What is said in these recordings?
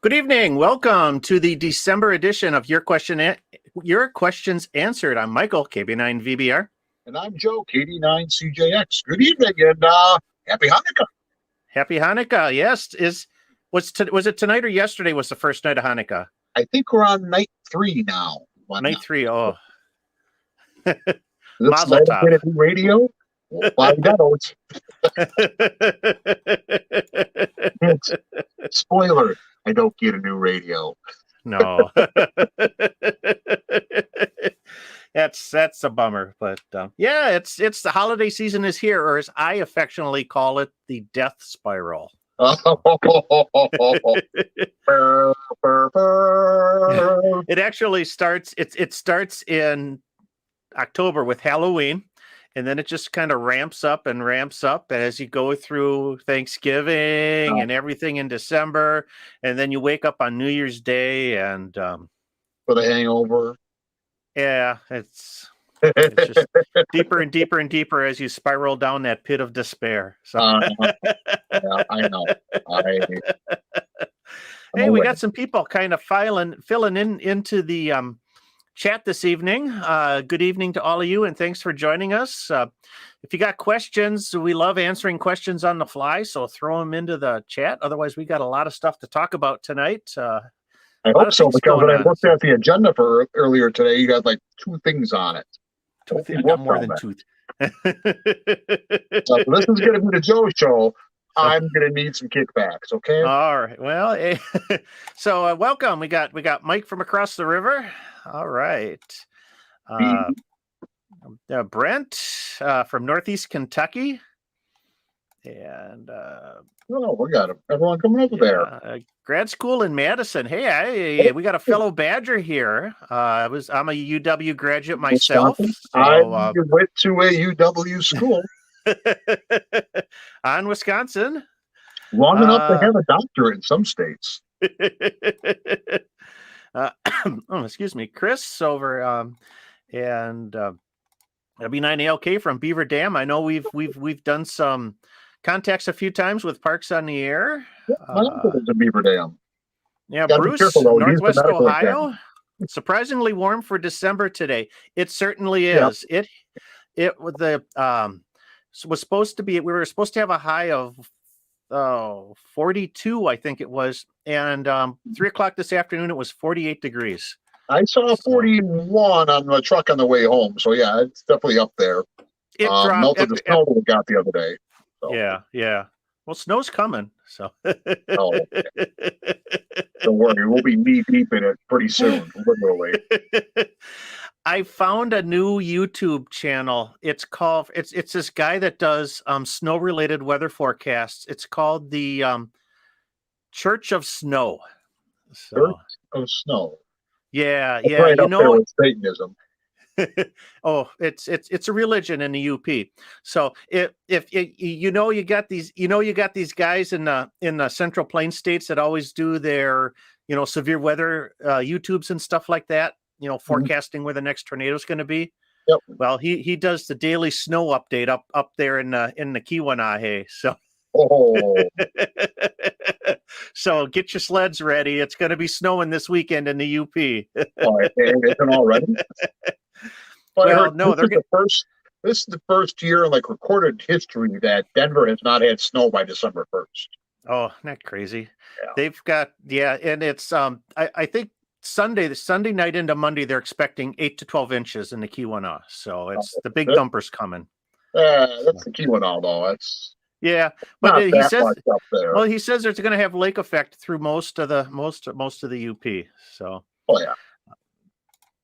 Good evening. Welcome to the December edition of Your Questions Answered. I'm Michael, KB9VBR. And I'm Joe, KD9CJX. Good evening and happy Hanukkah. Happy Hanukkah. Yes. Was it tonight or yesterday was the first night of Hanukkah? I think we're on night 3 now. Night 3. Oh. Mazel tov. Get a new radio? Well, I know it's spoiler. I don't get a new radio. No. That's a bummer, but yeah, it's the holiday season is here, or as I affectionately call it, the death spiral. It actually starts. It starts in October with Halloween, and then it just kind of ramps up as you go through Thanksgiving and everything in December, and then you wake up on New Year's Day and for the hangover. Yeah, it's just deeper and deeper and deeper as you spiral down that pit of despair. So. Yeah, I know. Hey, we got some people kind of filling into the chat this evening. Good evening to all of you, and thanks for joining us. If you got questions, we love answering questions on the fly, so throw them into the chat. Otherwise, we got a lot of stuff to talk about tonight. I hope so, because when I looked at the agenda for earlier today, you got like 2 things on it. I got more than 2. So this is going to be the Joe show. I'm going to need some kickbacks, okay? All right. Well, so welcome. We got Mike from across the river. All right. Brent from Northeast Kentucky. And we got everyone coming over there. Grad school in Madison. Hey, we got a fellow Badger here. I'm a UW graduate myself. So, I went to a UW school. On Wisconsin. Long enough to have a doctorate in some states. Excuse me. Chris over and W9ALK from Beaver Dam. I know we've done some contacts a few times with Parks on the Air. My uncle was in Beaver Dam. Yeah, Bruce, Northwest Ohio. Surprisingly warm for December today. It certainly is. Yep. It was supposed to be. We were supposed to have a high of 42, I think it was, and 3:00 this afternoon it was 48 degrees. I saw 41 on the truck on the way home. So yeah, it's definitely up there. It dropped. Melted the snow we got the other day. So. Yeah. Well, snow's coming, so. Don't worry, we'll be knee deep in it pretty soon, literally. I found a new YouTube channel. It's this guy that does snow-related weather forecasts. It's called the Church of Snow. Church of Snow. Yeah. Right up there with Satanism. Oh, it's a religion in the UP. So if you got these guys in the Central Plains states that always do their severe weather YouTubes and stuff like that. Forecasting where the next tornado is going to be. Yep. Well, he does the daily snow update up there in the Keweenaw. So. Oh. So get your sleds ready. It's going to be snowing this weekend in the UP. Oh, it isn't already. Well, no, this is the first year in recorded history that Denver has not had snow by December 1st. Oh, not crazy. Yeah. They've got and it's I think the Sunday night into Monday they're expecting 8 to 12 inches in the Keweenaw. So it's the big dumpers coming. That's the Keweenaw though. That's but he says there's going to have lake effect through most of the UP. So. Oh yeah.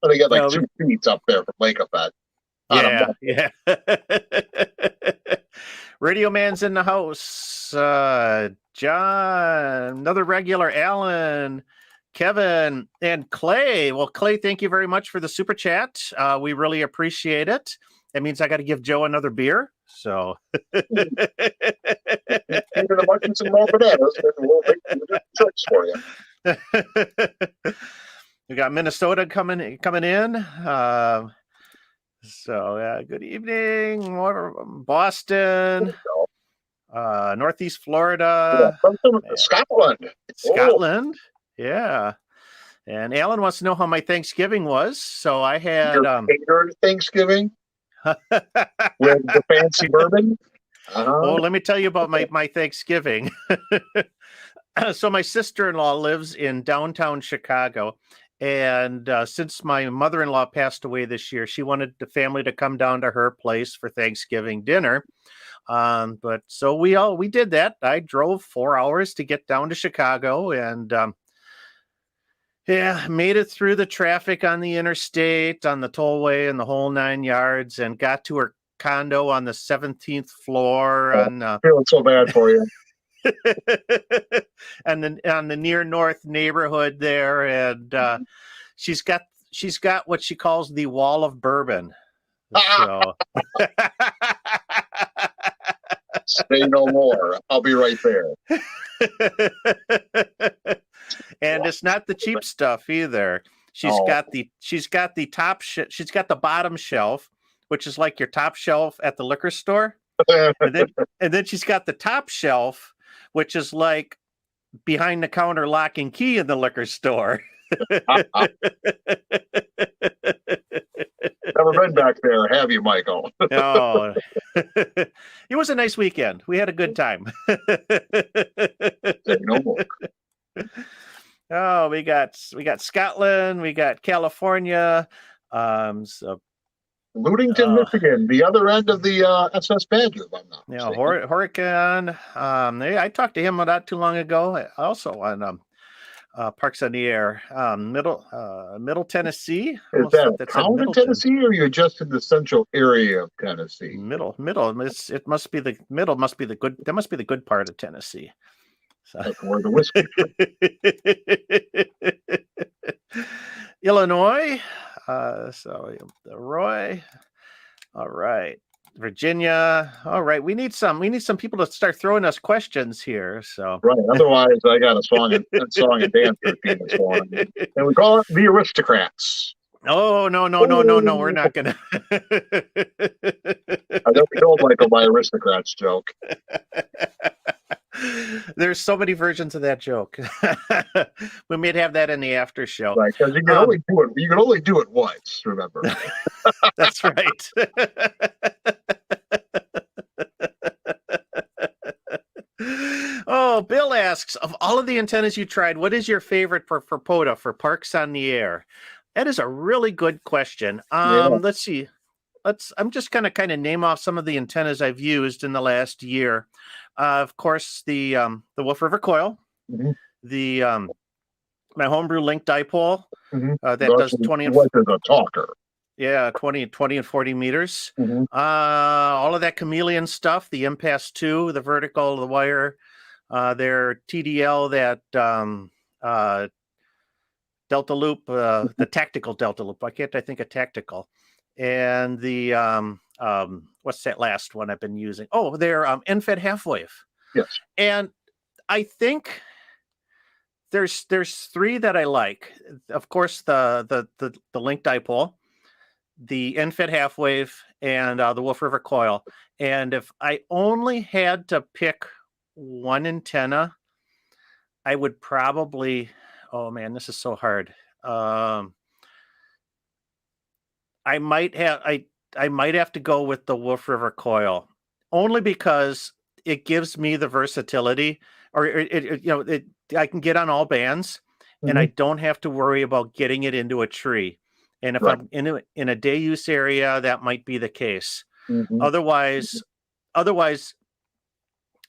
Well, they got 2 feet up there from lake effect. Yeah. Radio Man's in the house. John, another regular, Alan, Kevin, and Clay. Well, Clay, thank you very much for the super chat. We really appreciate it. That means I got to give Joe another beer. So. Even the mushroom some more bananas, and we'll make the tricks for you. We got Minnesota coming in. Good evening, Boston, Northeast Florida, Scotland. Scotland. Yeah. And Alan wants to know how my Thanksgiving was. So I had Your catered Thanksgiving with the fancy bourbon. well, let me tell you about my Thanksgiving. So my sister-in-law lives in downtown Chicago, and since my mother-in-law passed away this year, she wanted the family to come down to her place for Thanksgiving dinner. But so we did that. I drove 4 hours to get down to Chicago, and yeah, made it through the traffic on the interstate, on the tollway, and the whole 9 yards, and got to her condo on the 17th floor on Feeling so bad for you. and then on the near north neighborhood there, and she's got what she calls the wall of bourbon. So Say no more. I'll be right there. And it's not the cheap stuff either. She's got the top she's got the bottom shelf, which is like your top shelf at the liquor store. and then she's got the top shelf, which is like behind the counter lock and key in the liquor store. Never been back there, have you, Michael? Oh, it was a nice weekend. We had a good time. Say no more. Oh, we got Scotland, we got California, so Ludington, Michigan, the other end of the SS Badger. If I'm not mistaken. Hurricane. I talked to him not too long ago, also on Parks on the Air. Middle Tennessee. Is that a town in Tennessee, or you're just in the central area of Tennessee? Middle. It must be the middle. Must be the good. That must be the good part of Tennessee. So. That's where the whiskey. Illinois. So Roy. All right. Virginia. All right. We need some people to start throwing us questions here. So right. Otherwise, I got a song and dance routine this morning, and we call it the Aristocrats. Oh no! We're not gonna. I never told Michael my Aristocrats joke. There's so many versions of that joke. We may have that in the after show. Right, because you can only do it. You can only do it once. Remember. That's right. Oh, Bill asks, of all of the antennas you tried, what is your favorite for POTA, for Parks on the Air? That is a really good question. Let's see. I'm just going to kind of name off some of the antennas I've used in the last year. Of course, the Wolf River Coil, the my homebrew link dipole that does 20 and a talker. Yeah, 20 and 40 meters. All of that chameleon stuff, the Impasse 2, the vertical, the wire, their TDL, that Delta Loop, the tactical Delta Loop. Why can't I think of tactical? And the what's that last one I've been using? Oh, they're end-fed half wave. Yes. And I think there's three that I like. Of course, the link dipole, the end-fed half wave, and the Wolf River Coil. And if I only had to pick one antenna, I would probably. Oh man, this is so hard. I might have to go with the Wolf River Coil, only because it gives me the versatility, or I can get on all bands, and I don't have to worry about getting it into a tree. And if I'm in a day use area, that might be the case. Otherwise,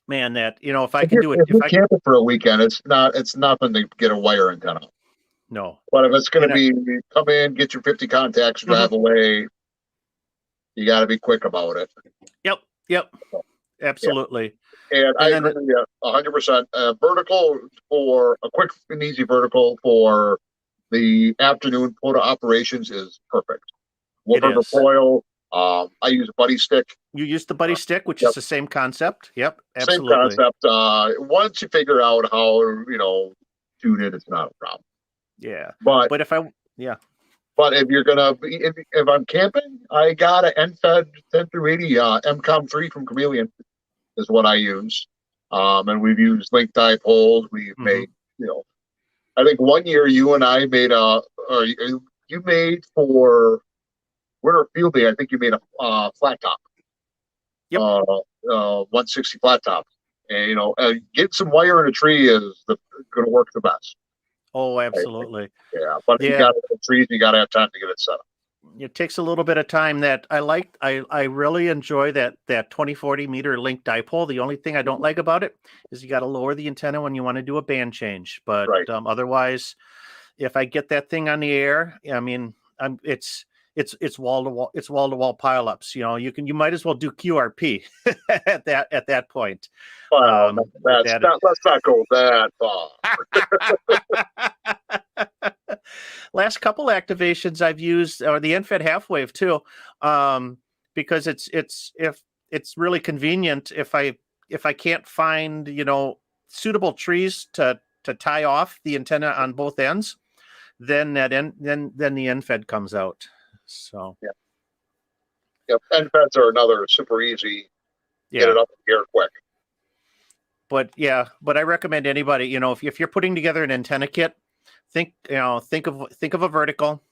man, that if I can do it, if I camp it for a weekend, it's nothing to get a wire antenna. No. But if it's going to be come in, get your 50 contacts, drive away, you got to be quick about it. Yep. Absolutely. Yeah. And I agree 100%. Vertical for a quick and easy vertical for the afternoon POTA operations is perfect. Wolf River Coil. I use a buddy stick. You use the buddy stick, which is the same concept. Yep, absolutely. Same concept. Once you figure out how tune it, it's not a problem. Yeah, but if you're gonna if I'm camping, I got an end-fed 10 through 80 MCOM3 from Chameleon is what I use. And we've used link dipoles. We've made I think one year you and I made or you made for Winter Fielding. I think you made a flat top, Yep. 160 flat top, and getting some wire in a tree is going to work the best. Oh, Right? absolutely. Yeah, but you Yeah. got to trees. You got to have time to get it set up. It takes a little bit of time. That I really enjoy that 2040 meter link dipole. The only thing I don't like about it is you got to lower the antenna when you want to do a band change. But Right. Otherwise, if I get that thing on the air, I mean, it's wall to wall. It's wall to wall pileups. You might as well do QRP at that point. Well, let's not go that far. Last couple activations I've used or the NFED half wave too, because it's really convenient if I can't find suitable trees to tie off the antenna on both ends, then the NFED comes out. So yeah, NFEDs are another super easy. Get it up here quick. But I recommend anybody, if you're putting together an antenna kit, think of a vertical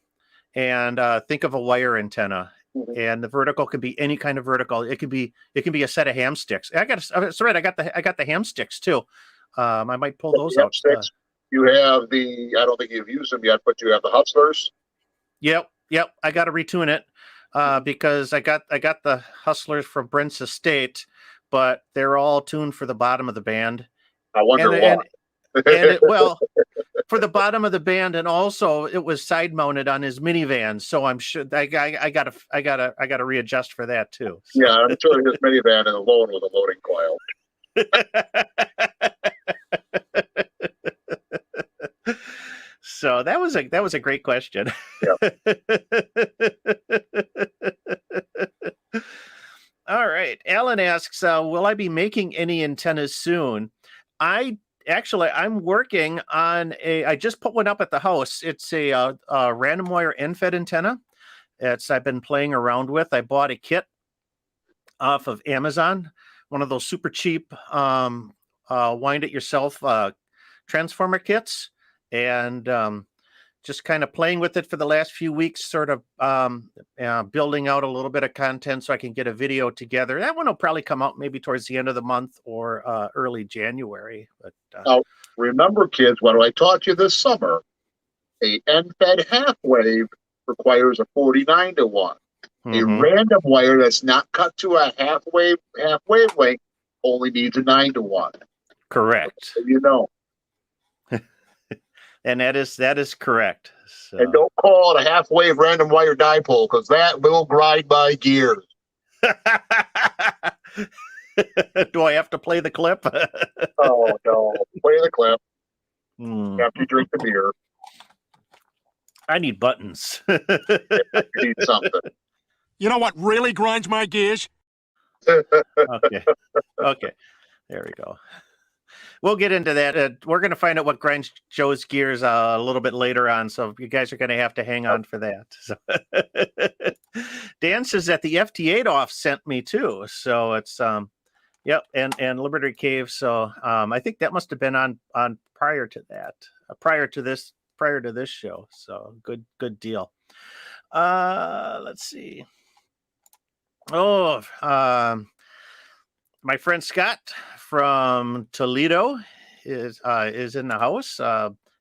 and think of a wire antenna. Mm-hmm. And the vertical can be any kind of vertical. It can be a set of ham sticks. I got the ham sticks too. I might pull those out. Sticks. You have I don't think you've used them yet, but you have the hustlers. Yep. I got to retune it because I got the hustlers from Brent's estate, but they're all tuned for the bottom of the band. I wonder why. Well, for the bottom of the band, and also it was side mounted on his minivan, so I'm sure I gotta readjust for that too. So. Yeah, I'm sure his minivan is alone with a loading coil. So that was a great question. Yeah. All right. Alan asks, will I be making any antennas soon? I'm working on I just put one up at the house. It's a random wire NFED antenna. I've been playing around with. I bought a kit off of Amazon, one of those super cheap wind it yourself transformer kits, and just kind of playing with it for the last few weeks, sort of building out a little bit of content so I can get a video together. That one will probably come out maybe towards the end of the month or early January. But now, remember, kids, what I taught you this summer, a NFED half wave requires a 49 to 1. Mm-hmm. A random wire that's not cut to a half wavelength only needs a 9 to 1. Correct. So and that is correct. So. And don't call it a half wave random wire dipole because that will grind my gears. Do I have to play the clip? Oh no, play the clip. After you drink the beer. I need buttons. You need something. You know what really grinds my gears? Okay. There we go. We'll get into that. We're going to find out what grinds Joe's gears a little bit later on, so you guys are going to have to hang on for that. So. Dan says that the FT8 sent me too, so it's yep, and Liberty Cave. So I think that must have been on prior to that, prior to this show. So good deal. Let's see. Oh, my friend Scott from Toledo is in the house.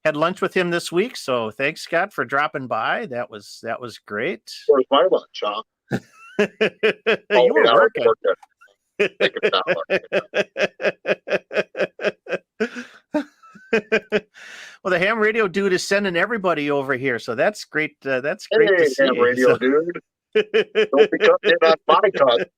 Had lunch with him this week, so thanks, Scott, for dropping by. That was great. Where's my lunch, huh? You were working. Well, the ham radio dude is sending everybody over here, so that's great. That's great to see. Ham radio dude. Don't be cutting in on my cut.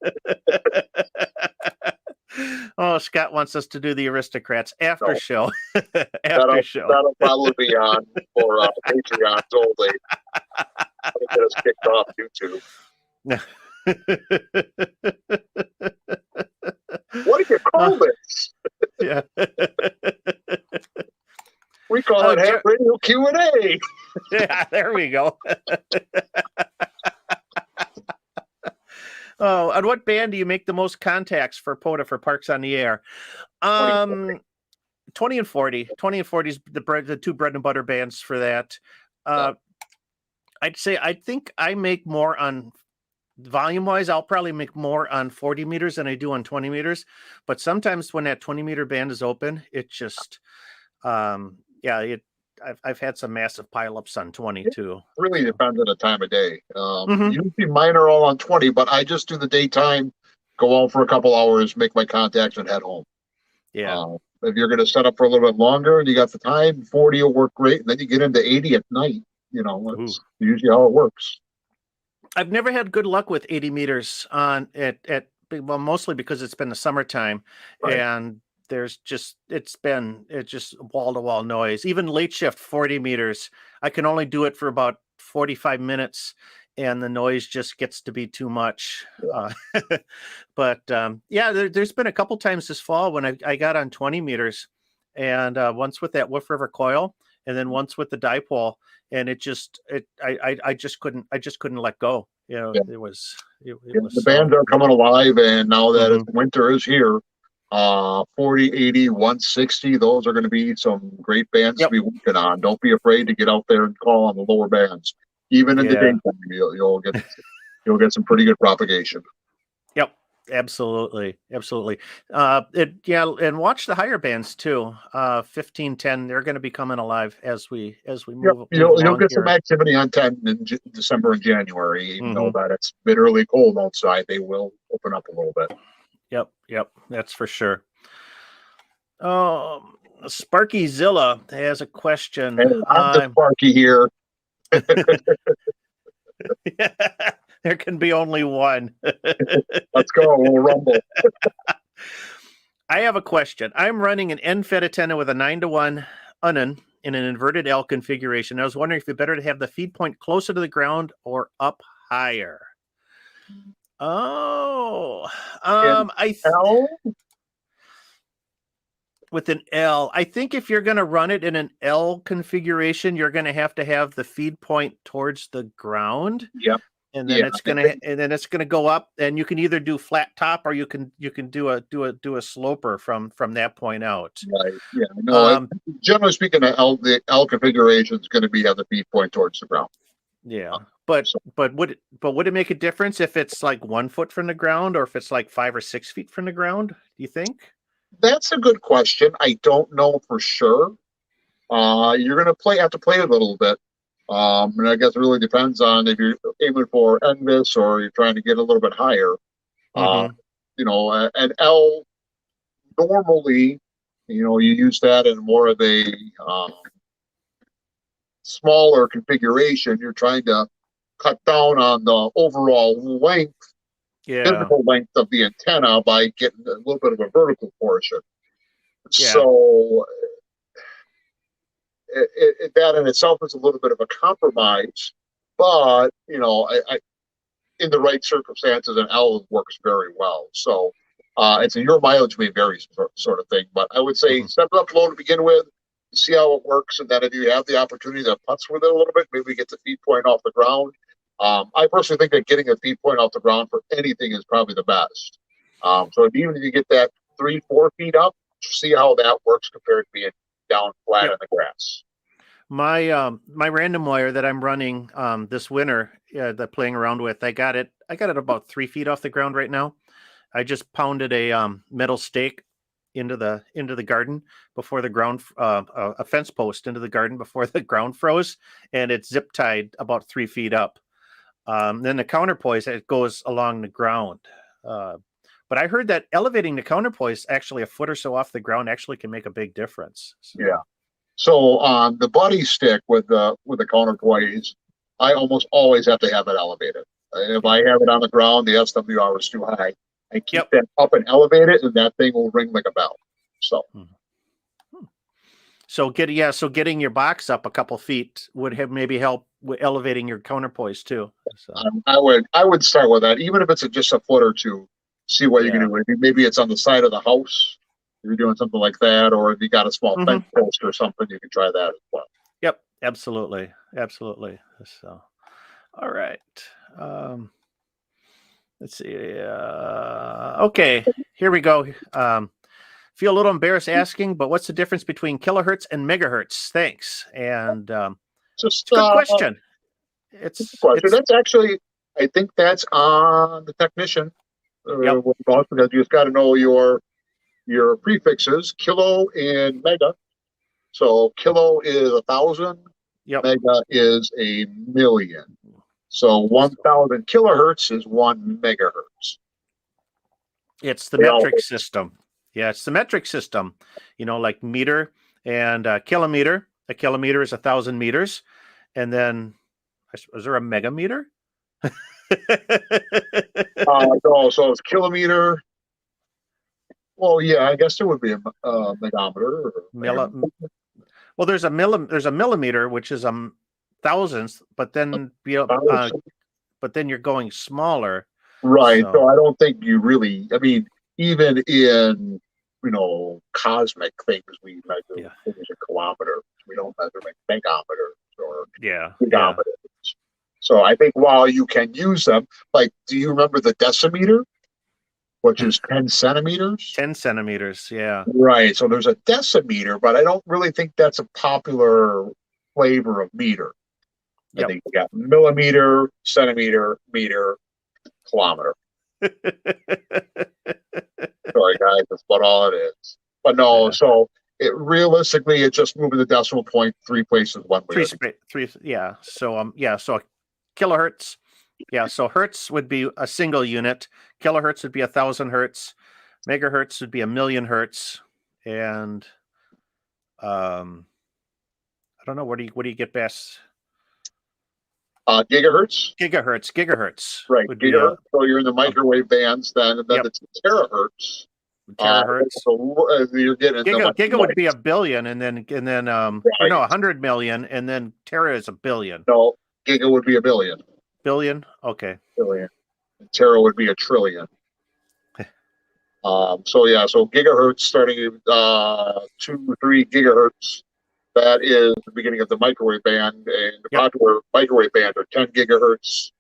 Oh, Scott wants us to do the Aristocrats after show. Show. That'll probably be on for Patreons only. That'll get us kicked off YouTube. What do you call this? Yeah. We call it Ham Radio Q&A. Yeah, there we go. Oh, on what band do you make the most contacts for POTA for Parks on the Air? 20 and 40. 20 and 40 is the two bread and butter bands for that. I'd say I think I make more on volume wise. I'll probably make more on 40 meters than I do on 20 meters. But sometimes when that 20 meter band is open, it just I've had some massive pileups on 20 too. Really depends on the time of day. Mhm. Usually mine are all on 20, but I just do the daytime, go out for a couple hours, make my contacts, and head home. Yeah. If you're going to set up for a little bit longer and you got the time, 40 will work great. And then you get into 80 at night. That's usually how it works. I've never had good luck with 80 meters on well, mostly because it's been the summertime, Right. and it's just wall to wall noise. Even late shift 40 meters, I can only do it for about 45 minutes, and the noise just gets to be too much. Yeah. But there's been a couple times this fall when I got on 20 meters, and once with that Wolf River coil, and then once with the dipole, and I just couldn't let go. Yeah. It was the bands are coming alive, and now that winter is here, 40, 80, 160, those are going to be some great bands to be working on. Don't be afraid to get out there and call on the lower bands. Even in the daytime, you'll get some pretty good propagation. Yep. Absolutely. And watch the higher bands too. 15, 10, they're going to be coming alive as we move. You'll get some activity on 10 in December and January, even though that it's bitterly cold outside. They will open up a little bit. Yep, that's for sure. Sparky Zilla has a question. Hey, I'm the Sparky here. There can be only one. Let's go. We'll rumble. I have a question. I'm running an end-fed antenna with a 9-to-1 Unan in an inverted L configuration. I was wondering if it's better to have the feed point closer to the ground or up higher. With an L, I think if you're going to run it in an L configuration, you're going to have the feed point towards the ground. Yep. And then it's gonna go up, and you can either do flat top or you can do a sloper from that point out. Right. Yeah. No. Generally speaking, the L configuration is going to have the feed point towards the ground. Yeah. But would it make a difference if it's like 1 foot from the ground or if it's like 5 or 6 feet from the ground? Do you think? That's a good question. I don't know for sure. You're going to have to play a little bit. And I guess it really depends on if you're aiming for NVIS or you're trying to get a little bit higher. An L normally, you use that in more of a smaller configuration. You're trying to cut down on the overall physical length of the antenna by getting a little bit of a vertical portion. Yeah. So that in itself is a little bit of a compromise, but in the right circumstances, an L works very well. So it's your mileage may vary sort of thing, but I would say step it up low to begin with, see how it works, and then if you have the opportunity to putz with it a little bit, maybe get the feed point off the ground. I personally think that getting a feed point off the ground for anything is probably the best. So even if you get that 3-4 feet up, see how that works compared to being down flat on the grass. My random wire that I'm running this winter, that playing around with, I got it about 3 feet off the ground right now. I just pounded a metal stake into the garden before the ground, a fence post into the garden before the ground froze, and it's zip tied about 3 feet up. Then the counterpoise, it goes along the ground. But I heard that elevating the counterpoise actually a foot or so off the ground actually can make a big difference. So. Yeah. So on the buddy stick with the counterpoise, I almost always have to have it elevated. If I have it on the ground, the SWR is too high. I keep that up and elevate it, and that thing will ring like a bell. So getting your box up a couple feet would have maybe help with elevating your counterpoise too. So. I would start with that, even if it's just a foot or two. See what you can do. Maybe it's on the side of the house. If you're doing something like that, or if you got a small fence post or something, you can try that as well. Yep, absolutely. So, all right. Let's see. Okay, here we go. Feel a little embarrassed asking, but what's the difference between kilohertz and megahertz? Thanks. And Just it's a good question. It's That's actually, I think that's on the technician. Yep. Because you just got to know your prefixes, kilo and mega. So kilo is 1,000. Yep. Mega is a million. So 1,000 kilohertz is 1 megahertz. It's the metric system. Yeah, it's the metric system. Like meter and kilometer. A kilometer is 1,000 meters. And then, is there a megameter? No, so it's kilometer. Well, yeah, I guess there would be a megometer. Well, there's a millimeter, which is thousandth, but then but then you're going smaller. Right. So I don't think you really. I mean, even in cosmic things, we measure things in kilometers. We don't measure megameters or gigameters. So I think while you can use them, like, do you remember the decimeter, which is 10 centimeters? 10 centimeters, yeah. Right. So there's a decimeter, but I don't really think that's a popular flavor of meter. I think you got millimeter, centimeter, meter, kilometer. Sorry, guys, that's about all it is. But no, so realistically, it's just moving the decimal point 3 places one way. Three. Yeah. So So kilohertz. Yeah. So hertz would be a single unit. Kilohertz would be 1,000 hertz. Megahertz would be 1,000,000 hertz. And I don't know. What do you get best? Gigahertz. Gigahertz. Right. Gigahertz. So you're in the microwave bands then, and then it's terahertz. Terahertz. So you're getting giga would be 1 billion, and then or no, 100 million, and then tera is 1 billion. No, giga would be 1 billion. Billion. Okay. Billion. And tera would be 1 trillion. So gigahertz starting at 2, 3 gigahertz. That is the beginning of the microwave band, and the popular microwave band are 10 gigahertz,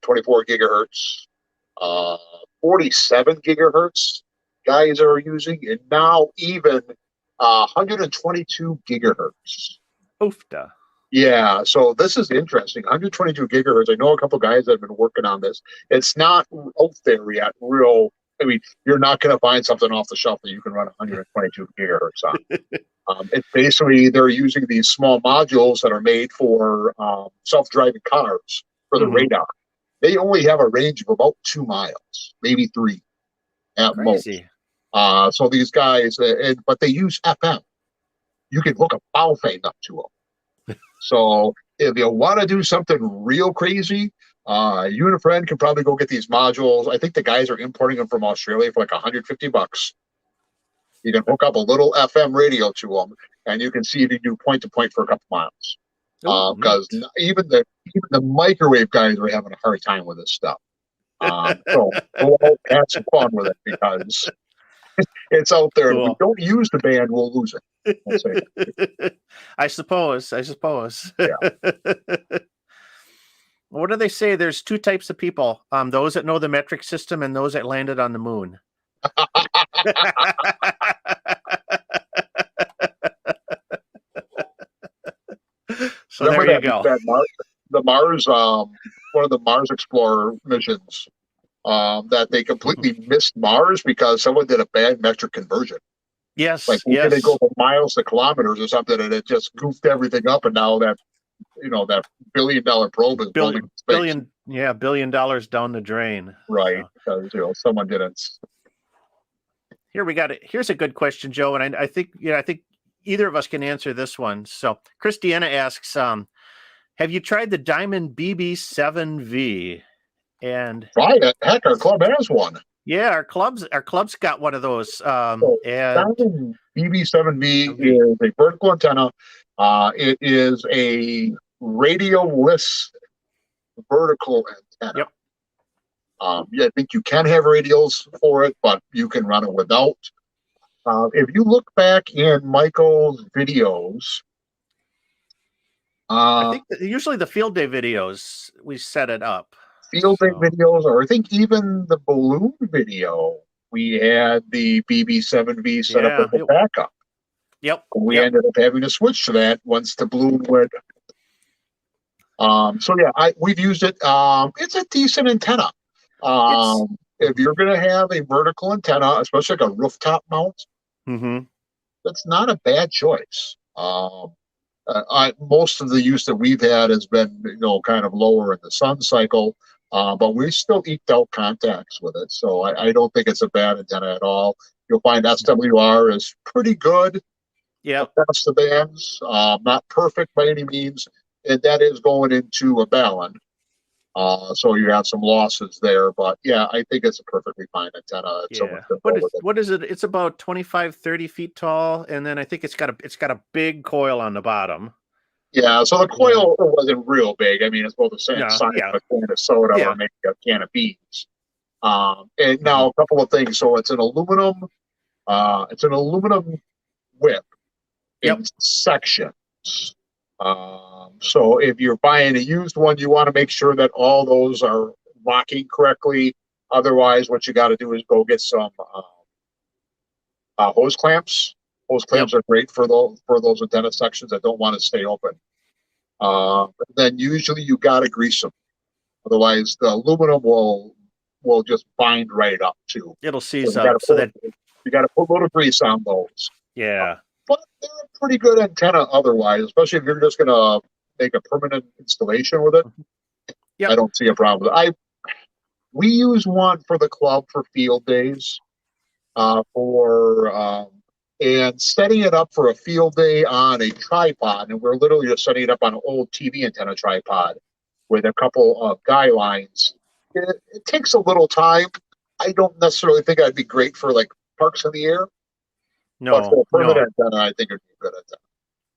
24 gigahertz, 47 gigahertz. Guys are using, and now even 122 gigahertz. Oofda. Yeah, so this is interesting. 122 gigahertz. I know a couple guys that have been working on this. It's not out there yet. I mean, you're not going to find something off the shelf that you can run 122 gigahertz on. It's basically they're using these small modules that are made for self-driving cars for the radar. They only have a range of about 2 miles, maybe 3 at most. So these guys, but they use FM. You can hook a Baofeng up to them. So if you want to do something real crazy, you and a friend can probably go get these modules. I think the guys are importing them from Australia for like $150. You can hook up a little FM radio to them, and you can see if you do point to point for a couple miles. Because even the microwave guys are having a hard time with this stuff. So we'll have some fun with it because it's out there. Cool. If we don't use the band, we'll lose it. We'll say. I suppose. Yeah. What do they say? There's 2 types of people: those that know the metric system and those that landed on the moon. So remember there you go. The Mars, one of the Mars Explorer missions, that they completely missed Mars because someone did a bad metric conversion. Yes, like they go from miles to kilometers or something, and it just goofed everything up. And now that that $1 billion probe is $1 billion down the drain. Right, because someone didn't. Here we got it. Here's a good question, Joe, and I think either of us can answer this one. So Christiana asks, have you tried the Diamond BB7V? And right, heck, our club has one. Yeah, our club's got one of those. And Diamond BB7V is a vertical antenna. It is a radioless vertical antenna. Yep. I think you can have radials for it, but you can run it without. If you look back in Michael's videos, I think usually the field day videos, we set it up. Field day videos, or I think even the balloon video, we had the BB7V set up as Yeah. a backup. Yep. We Yep. ended up having to switch to that once the balloon went. So yeah, we've used it. It's a decent antenna. If you're going to have a vertical antenna, especially like a rooftop mount, that's not a bad choice. Most of the use that we've had has been, kind of lower in the sun cycle, but we still eked out contacts with it. So I don't think it's a bad antenna at all. You'll find SWR is pretty good across the bands. Not perfect by any means, and that is going into a Ballon. So you have some losses there, but yeah, I think it's a perfectly fine antenna. What is it? It's about 25, 30 feet tall, and then I think it's got a big coil on the bottom. Yeah, so the coil wasn't real big. I mean, it's about the same size of a can of soda or maybe a can of beans. And now a couple of things. So it's an aluminum whip in sections. So if you're buying a used one, you want to make sure that all those are locking correctly. Otherwise, what you got to do is go get some hose clamps. Hose clamps are great for those antenna sections that don't want to stay open. Then usually you got to grease them. Otherwise, the aluminum will just bind right up too. It'll seize up. So that you got to put a little grease on those. Yeah. But they're a pretty good antenna otherwise, especially if you're just going to make a permanent installation with it. I don't see a problem with it. We use one for the club for field days, and setting it up for a field day on a tripod, and we're literally just setting it up on an old TV antenna tripod with a couple of guy lines. It takes a little time. I don't necessarily think I'd be great for like parks in the air. But for a permanent antenna, I think it'd be a good antenna.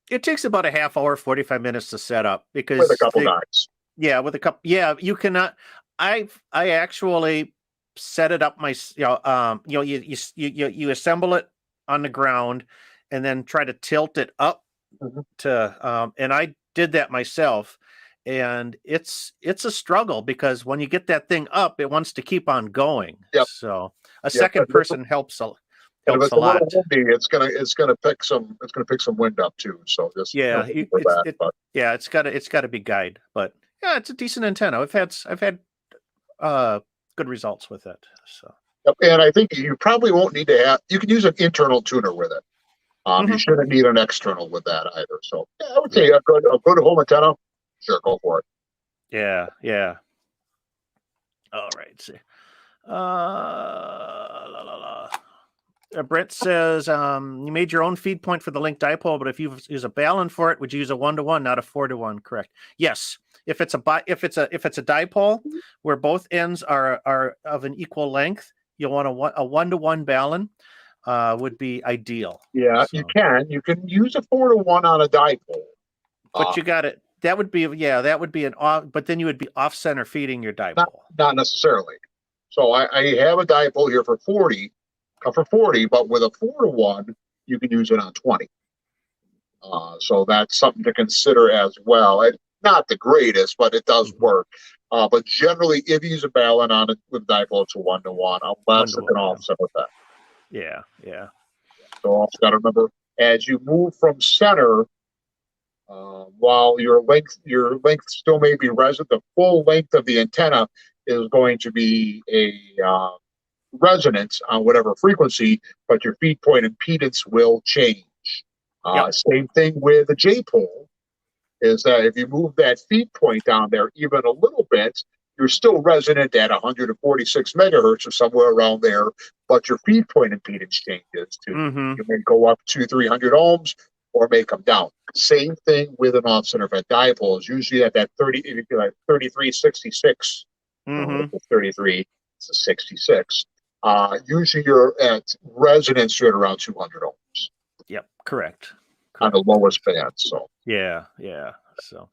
It takes about a half hour, 45 minutes to set up because with a couple guys. Yeah, with a couple. Yeah, you cannot. I actually set it up you assemble it on the ground and then try to tilt it up to and I did that myself, and it's a struggle because when you get that thing up, it wants to keep on going. So a second person helps a lot. Windy, it's gonna pick some wind up too. So just it's got to be guide, but yeah, it's a decent antenna. I've had good results with it. So and I think you probably won't need to have. You can use an internal tuner with it. You shouldn't need an external with that either. So yeah, I would say a good home antenna. Sure, go for it. Yeah. All right. Brett says, you made your own feed point for the link dipole, but if you use a Ballon for it, would you use a 1-to-1, not a 4-to-1? Correct. Yes. If it's a dipole where both ends are of an equal length, you'll want a 1-to-1 Ballon would be ideal. Yeah, so. You can use a 4-to-1 on a dipole. But you got it. That would be an off, but then you would be off center feeding your dipole. Not necessarily. So I have a dipole here for 40, but with a 4-to-1, you can use it on 20. So that's something to consider as well. It's not the greatest, but it does work. But generally, if you use a Ballon on it with dipole, it's a 1-to-1, unless it can offset with that. Yeah. So also got to remember, as you move from center, while your length still may be resonant, the full length of the antenna is going to be a resonance on whatever frequency, but your feed point impedance will change. Same thing with the J-pole, is that if you move that feed point down there even a little bit, you're still resonant at 146 megahertz or somewhere around there, but your feed point impedance changes to you may go up 200-300 ohms or may come down. Same thing with an off-center fed dipole. Is usually at that 3366. 33, it's a 66. Usually you're at resonance at around 200 ohms. Yep, correct. On the lowest band. So yeah. So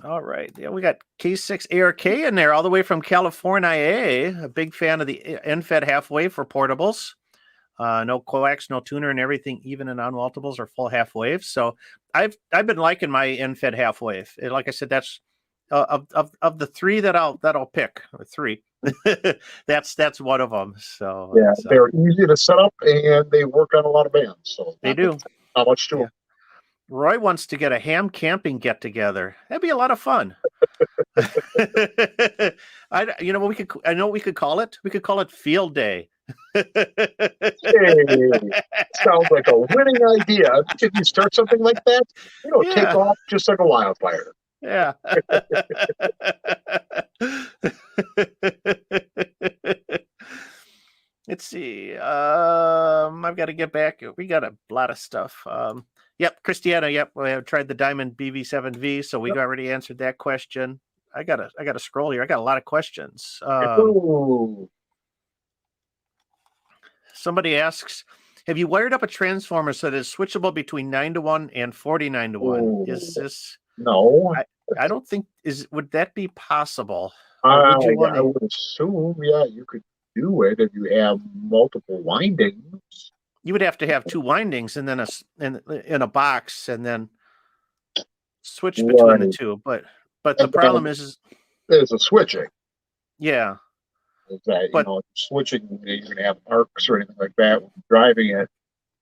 all right. Yeah, we got K6 ARK in there all the way from California. A big fan of the end-fed half-wave for portables. No coax, no tuner, and everything, even in on-multiples or full half-waves. So I've been liking my end-fed half-wave. Like I said, that's of the three that I'll pick, or three. That's one of them. So Yeah, they're easy to set up and they work on a lot of bands. So they do. not much to Yeah. them. Roy wants to get a ham camping get together. That'd be a lot of fun. You know what we could? I know what we could call it. We could call it Field Day. Hey, sounds like a winning idea. If you start something like that, take Yeah. off just like a wildfire. Yeah. Let's see. I've got to get back. We got a lot of stuff. Yep, Christiana. Yep, we have tried the Diamond BV7V, so we already answered that question. I gotta scroll here. I got a lot of questions. Somebody asks, have you wired up a transformer so that it's switchable between 9-to-1 and 49-to-1? Is this? No. I don't think would that be possible? I would assume, yeah, you could do it if you have multiple windings. You would have to have 2 windings and then in a box and then switch between the 2. But the problem is there's a switching. Yeah. Is that switching, you're gonna have arcs or anything like that when you're driving it.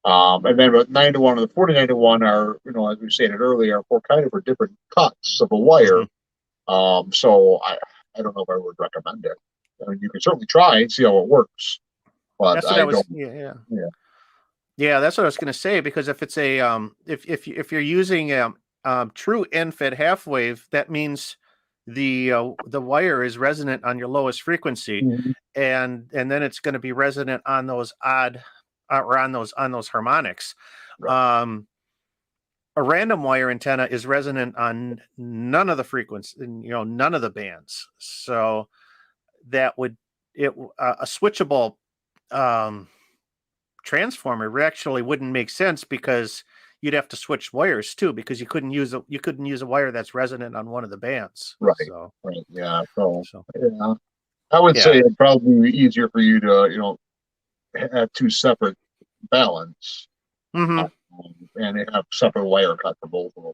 And then with 9-to-1 and the 49-to-1 are, as we stated earlier, for different cuts of a wire. Mm-hmm. So I don't know if I would recommend it. I mean, you can certainly try and see how it works. But that's what that's what I was going to say, because if it's a if you're using true end-fed half wave, that means the wire is resonant on your lowest frequency, mm-hmm. and then it's going to be resonant on those odd or on those harmonics. Right. A random wire antenna is resonant on none of the frequencies, none of the bands. So that would a switchable transformer actually wouldn't make sense, because you'd have to switch wires too, because you couldn't use a wire that's resonant on one of the bands. Right. So, right. Yeah. So yeah, I would say it'd probably be easier for you to have 2 separate balance, mm-hmm. And have separate wire cut for both of them.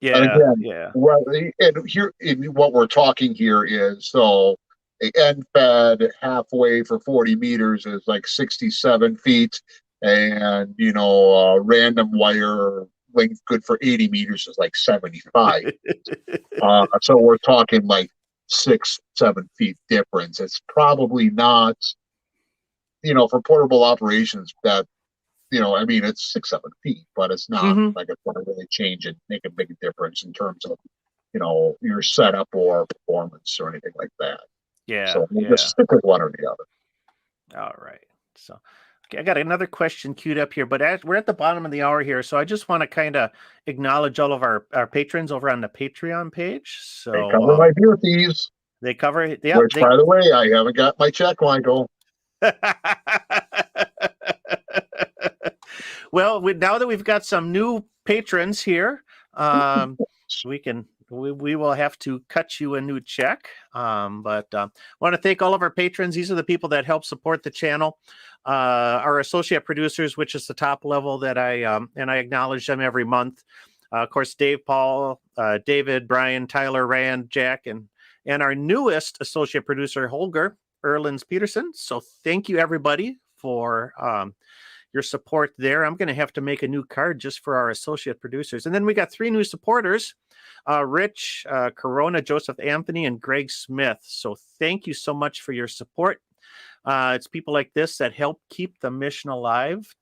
Yeah. And again, yeah. Well, and here, what we're talking here is, so the end-fed halfway for 40 meters is like 67 feet, and random wire length good for 80 meters is like 75. So we're talking like 6-7 feet difference. It's probably not, for portable operations that, I mean, it's 6-7 feet, but it's not mm-hmm. like it's going to really change and make a big difference in terms of, your setup or performance or anything like that. Yeah. So we'll just stick with one or the other. All right. So, okay, I got another question queued up here, but we're at the bottom of the hour here, so I just want to kind of acknowledge all of our patrons over on the Patreon page. So they cover my beer fees. They cover, which, by the way, I haven't got my check, Michael. Well, now that we've got some new patrons here, we will have to cut you a new check. But I want to thank all of our patrons. These are the people that help support the channel. Our associate producers, which is the top level that I acknowledge them every month. Of course, Dave, Paul, David, Brian, Tyler, Rand, Jack, and our newest associate producer, Holger Erlins Peterson. So thank you, everybody, for your support there. I'm going to have to make a new card just for our associate producers. And then we got 3 new supporters, Rich, Corona, Joseph Anthony, and Greg Smith. So thank you so much for your support. It's people like this that help keep the mission alive,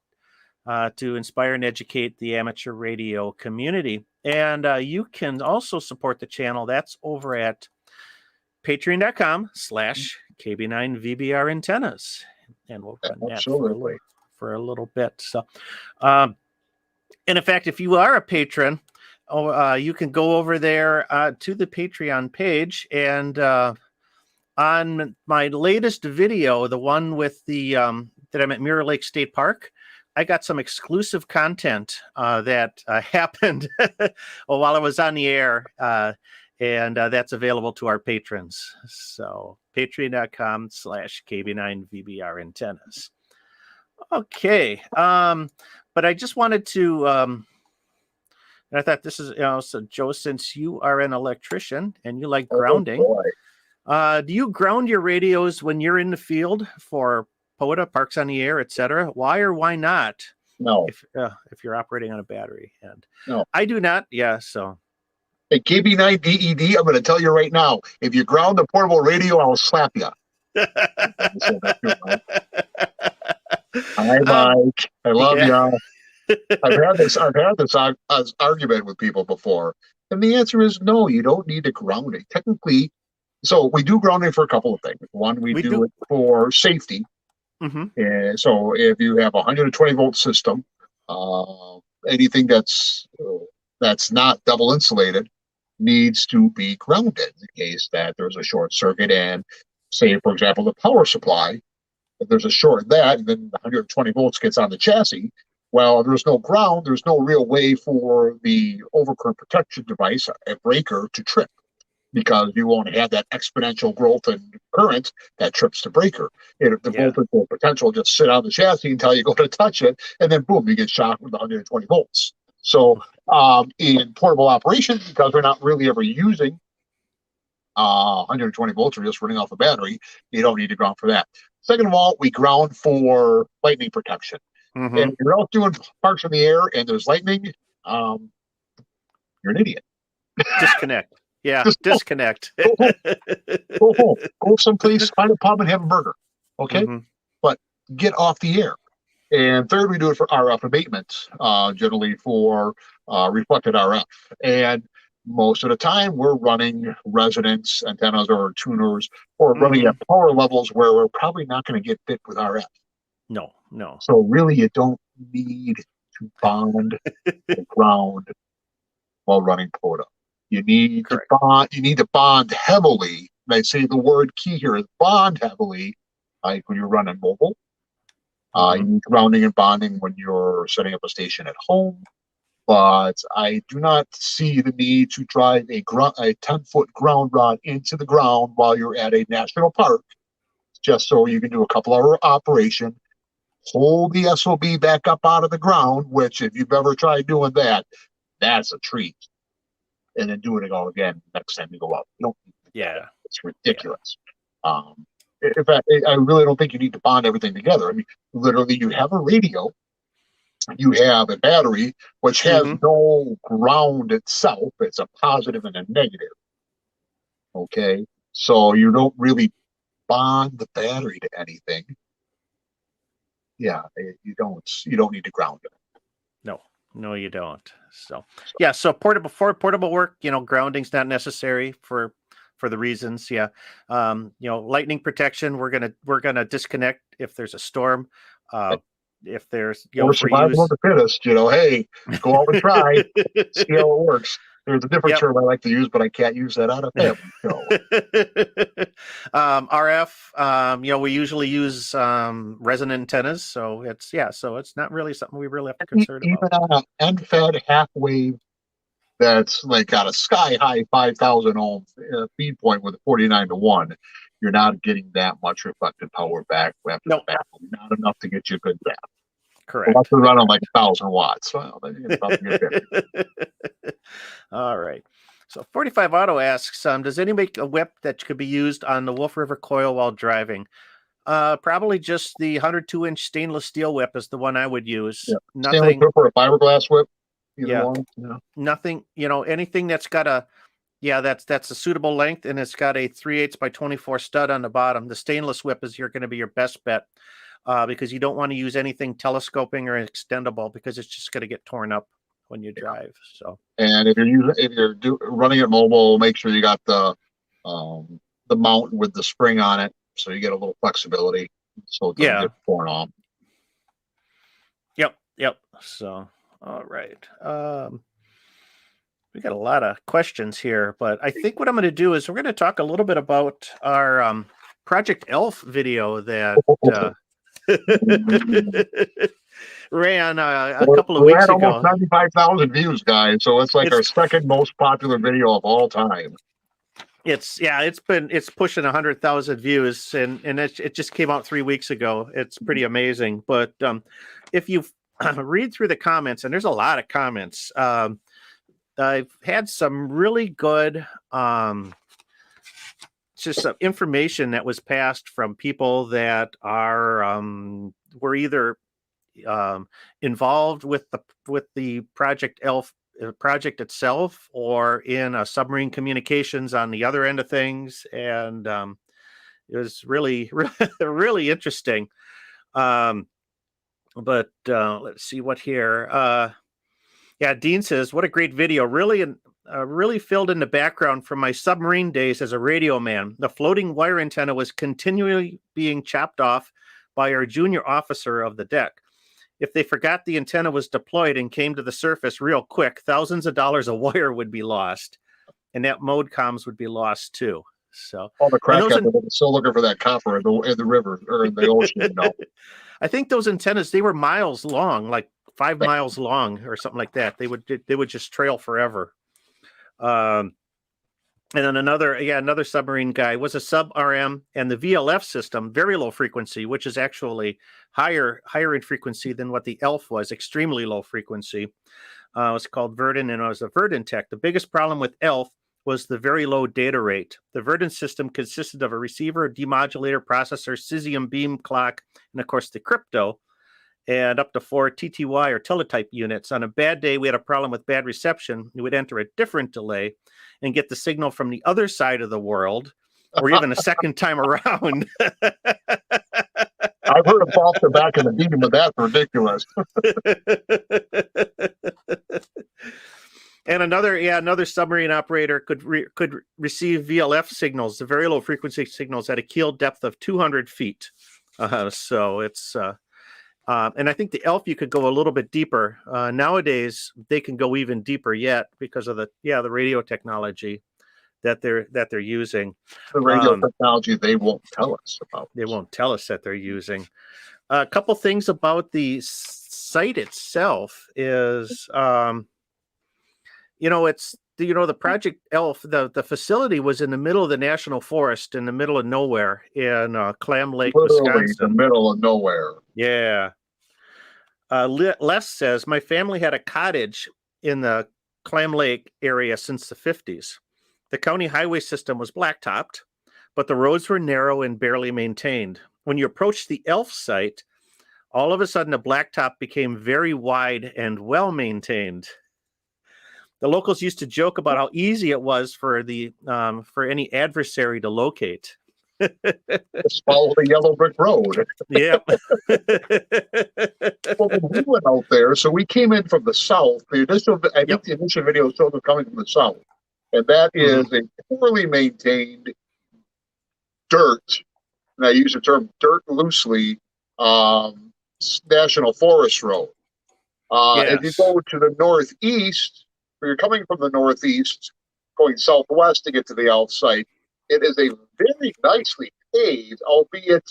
to inspire and educate the amateur radio community. And you can also support the channel. That's over at patreon.com/KB9VBR antennas. And we'll run that for a little bit. So, and in fact, if you are a patron, you can go over there to the Patreon page, and on my latest video, the one with the that I'm at Mirror Lake State Park, I got some exclusive content that happened while I was on the air, and that's available to our patrons. So patreon.com/KB9VBR antennas. Okay. But I just wanted to, and I thought this is, so Joe, since you are an electrician and you like grounding, Do you ground your radios when you're in the field for POTA, Parks on the Air, etc.? Why or why not? No, If you're operating on a battery, and no. I do not. Yeah, so Hey, KB9 DED, I'm going to tell you right now, if you ground the portable radio, I'll slap you. Hi, Mike. I love yeah. you. I've had this argument with people before, and the answer is no. You don't need to ground it. Technically, so we do grounding for a couple of things. One, we do it for safety. Mm-hmm. And so if you have a 120-volt system, anything that's not double insulated needs to be grounded in case that there's a short circuit. And say, for example, the power supply, if there's a short in that, and then the 120 volts gets on the chassis, well, there's no ground, there's no real way for the overcurrent protection device, a breaker, to trip, because you won't have that exponential growth in current that trips the breaker. The voltage or potential just sit on the chassis until you go to touch it, and then boom, you get shocked with 120 volts. So in portable operation, because we're not really ever using 120 volts, we're just running off a battery, you don't need to ground for that. Second of all, we ground for lightning protection. Mm-hmm. And if you're out doing parks in the air and there's lightning, you're an idiot. Disconnect. Yeah, Just disconnect. Go home. Go home. Go someplace, find a pub and have a burger. Okay? Mm-hmm. But get off the air. And third, we do it for RF abatement, generally for reflected RF. And most of the time, we're running resonance antennas or tuners, or running at power levels where we're probably not going to get bit with RF. No. So really, you don't need to bond the ground while running POTA. You need to bond. You need to bond heavily. And I say the word key here is bond heavily, like when you're running mobile. You need grounding and bonding when you're setting up a station at home. But I do not see the need to drive a 10-foot ground rod into the ground while you're at a national park, just so you can do a couple-hour operation, hold the SOB back up out of the ground, which if you've ever tried doing that, that's a treat. And then do it all again next time you go out. You don't need to do that. It's ridiculous. In fact, I really don't think you need to bond everything together. I mean, literally, you have a radio, you have a battery, which has no ground itself. It's a positive and a negative. Okay, so you don't really bond the battery to anything. Yeah, you don't need to ground it. No, you don't. So yeah, so portable work, grounding's not necessary for the reasons. Yeah. Lightning protection, we're gonna disconnect if there's a storm. If there's or survival of the fittest, hey, go out and try, see how it works. There's a different term I like to use, but I can't use that on a family show. RF, we usually use resonant antennas, so it's not really something we really have to concern about. Even on an end-fed half wave that's like got a sky-high 5,000 ohm feed point with a 49-to-1, you're not getting that much reflected power back. Not enough to get you a good zap. Correct. Unless we're running like 1,000 watts. Well, then you can probably get it. All right. So 45 Auto asks, does any make a whip that could be used on the Wolf River Coil while driving? Probably just the 102-inch stainless steel whip is the one I would use. Yeah. Nothing stainless whip or a fiberglass whip. Nothing. Anything that's got that's a suitable length and it's got a 3/8 by 24 stud on the bottom. The stainless whip is going to be your best bet. Because you don't want to use anything telescoping or extendable because it's just going to get torn up when you drive. So, and if you're running it mobile, make sure you got the mount with the spring on it, so you get a little flexibility, so it doesn't get torn off. Yep. So, all right. We got a lot of questions here, but I think what I'm going to do is we're going to talk a little bit about our Project E.L.F video that. Ran a couple of weeks ago. Almost 95,000 views, guys. So it's like our second most popular video of all time. It's pushing 100,000 views, and it just came out 3 weeks ago. It's pretty amazing. But if you read through the comments, and there's a lot of comments, I've had some really good just some information that was passed from people that are were either involved with the Project E.L.F. Project itself, or in submarine communications on the other end of things, and it was really really interesting. But let's see what here. Yeah, Dean says, "What a great video! Really filled in the background from my submarine days as a radio man. The floating wire antenna was continually being chopped off by our junior officer of the deck. If they forgot the antenna was deployed and came to the surface real quick, thousands of dollars of wire would be lost, and that mode comms would be lost too." So all the crack out there, still looking for that copper in the river or in the ocean. You know? I think those antennas, they were miles long, like 5 miles long or something like that. They would just trail forever. And then another submarine guy was a sub RM, and the VLF system, very low frequency, which is actually higher in frequency than what the E.L.F. was, extremely low frequency. It was called Verdun, and it was a Verdun tech. The biggest problem with E.L.F. was the very low data rate. The Verdun system consisted of a receiver, demodulator, processor, cesium beam clock, and of course the crypto, and up to 4 TTY or teletype units. On a bad day, we had a problem with bad reception. We would enter a different delay and get the signal from the other side of the world, or even a second time around. I've heard of off the back of the beam, but that's ridiculous. And another submarine operator could receive VLF signals, the very low frequency signals, at a keel depth of 200 feet. So it's and I think the E.L.F. you could go a little bit deeper. Nowadays they can go even deeper yet because of the radio technology that they're using. The radio technology they won't tell us about. They won't tell us that they're using. A couple things about the site itself is, it's the Project E.L.F. The facility was in the middle of the national forest, in the middle of nowhere in Clam Lake, Literally Wisconsin. the middle of nowhere. Yeah. Les says, my family had a cottage in the Clam Lake area since the 50s. The county highway system was blacktopped, but the roads were narrow and barely maintained. When you approached the E.L.F. site, all of a sudden the blacktop became very wide and well maintained. The locals used to joke about how easy it was for any adversary to locate. Just follow the yellow brick road. Yeah. Well, when we went out there, so we came in from the south. I think the initial video showed us coming from the south, and that is a poorly maintained dirt. And I use the term dirt loosely. National Forest Road. If you go to the northeast, or you're coming from the northeast, going southwest to get to the E.L.F. site, it is a very nicely paved, albeit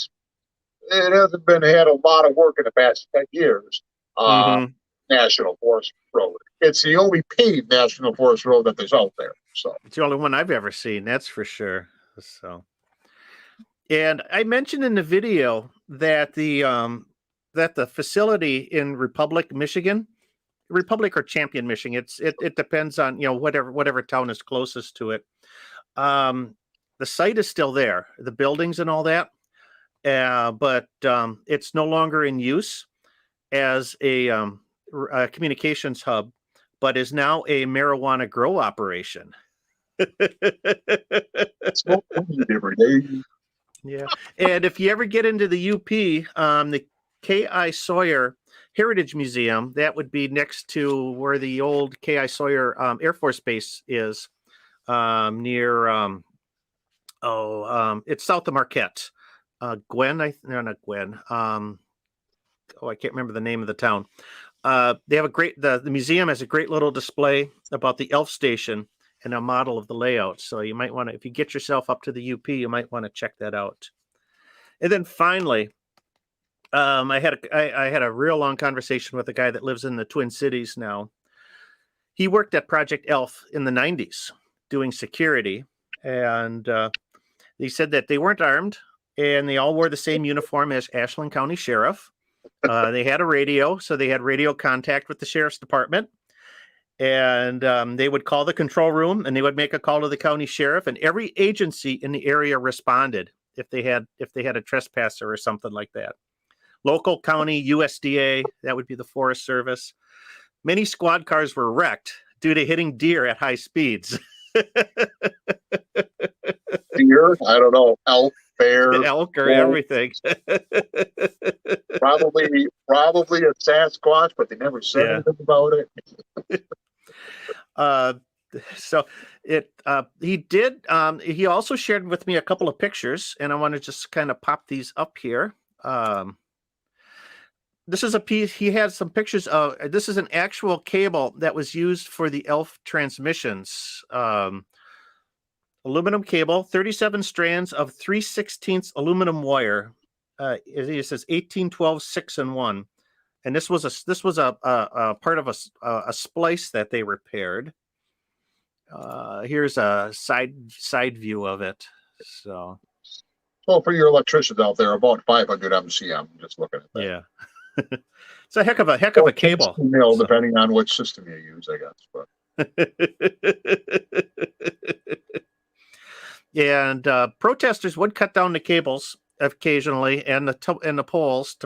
it hasn't had a lot of work in the past 10 years. National Forest Road. It's the only paved National Forest Road that there's out there. So it's the only one I've ever seen, that's for sure. So, and I mentioned in the video that the facility in Republic or Champion, Michigan, it depends on whatever town is closest to it. The site is still there, the buildings and all that, but it's no longer in use as a communications hub, but is now a marijuana grow operation. Smoke weed every day. Yeah, and if you ever get into the UP, the K.I. Sawyer Heritage Museum, that would be next to where the old K.I. Sawyer Air Force Base is, near it's south of Marquette. Not Gwen. I can't remember the name of the town. They have the museum has a great little display about the E.L.F. station and a model of the layout. So you might want to, if you get yourself up to the UP, you might want to check that out. And then finally, I had a real long conversation with a guy that lives in the Twin Cities now. He worked at Project E.L.F. in the 90s doing security, and he said that they weren't armed and they all wore the same uniform as Ashland County Sheriff. They had a radio, so they had radio contact with the Sheriff's Department. and they would call the control room, and they would make a call to the county sheriff, and every agency in the area responded if they had a trespasser or something like that. Local, county, USDA, that would be the Forest Service. Many squad cars were wrecked due to hitting deer at high speeds. Deer? I don't know. Elk, bear, elk, or everything. probably a Sasquatch, but they never said anything about it. So he also shared with me a couple of pictures, and I want to just kind of pop these up here. This is a piece. He had some pictures of. This is an actual cable that was used for the E.L.F. transmissions. Aluminum cable, 37 strands of 3/16 aluminum wire. It says 1812 6 and 1, and this was a part of a splice that they repaired. Here's a side view of it. So for your electricians out there, about 500 MCM. Just looking at that. Yeah. It's a heck of a cable. Depending on which system you use, I guess. But and protesters would cut down the cables occasionally and the poles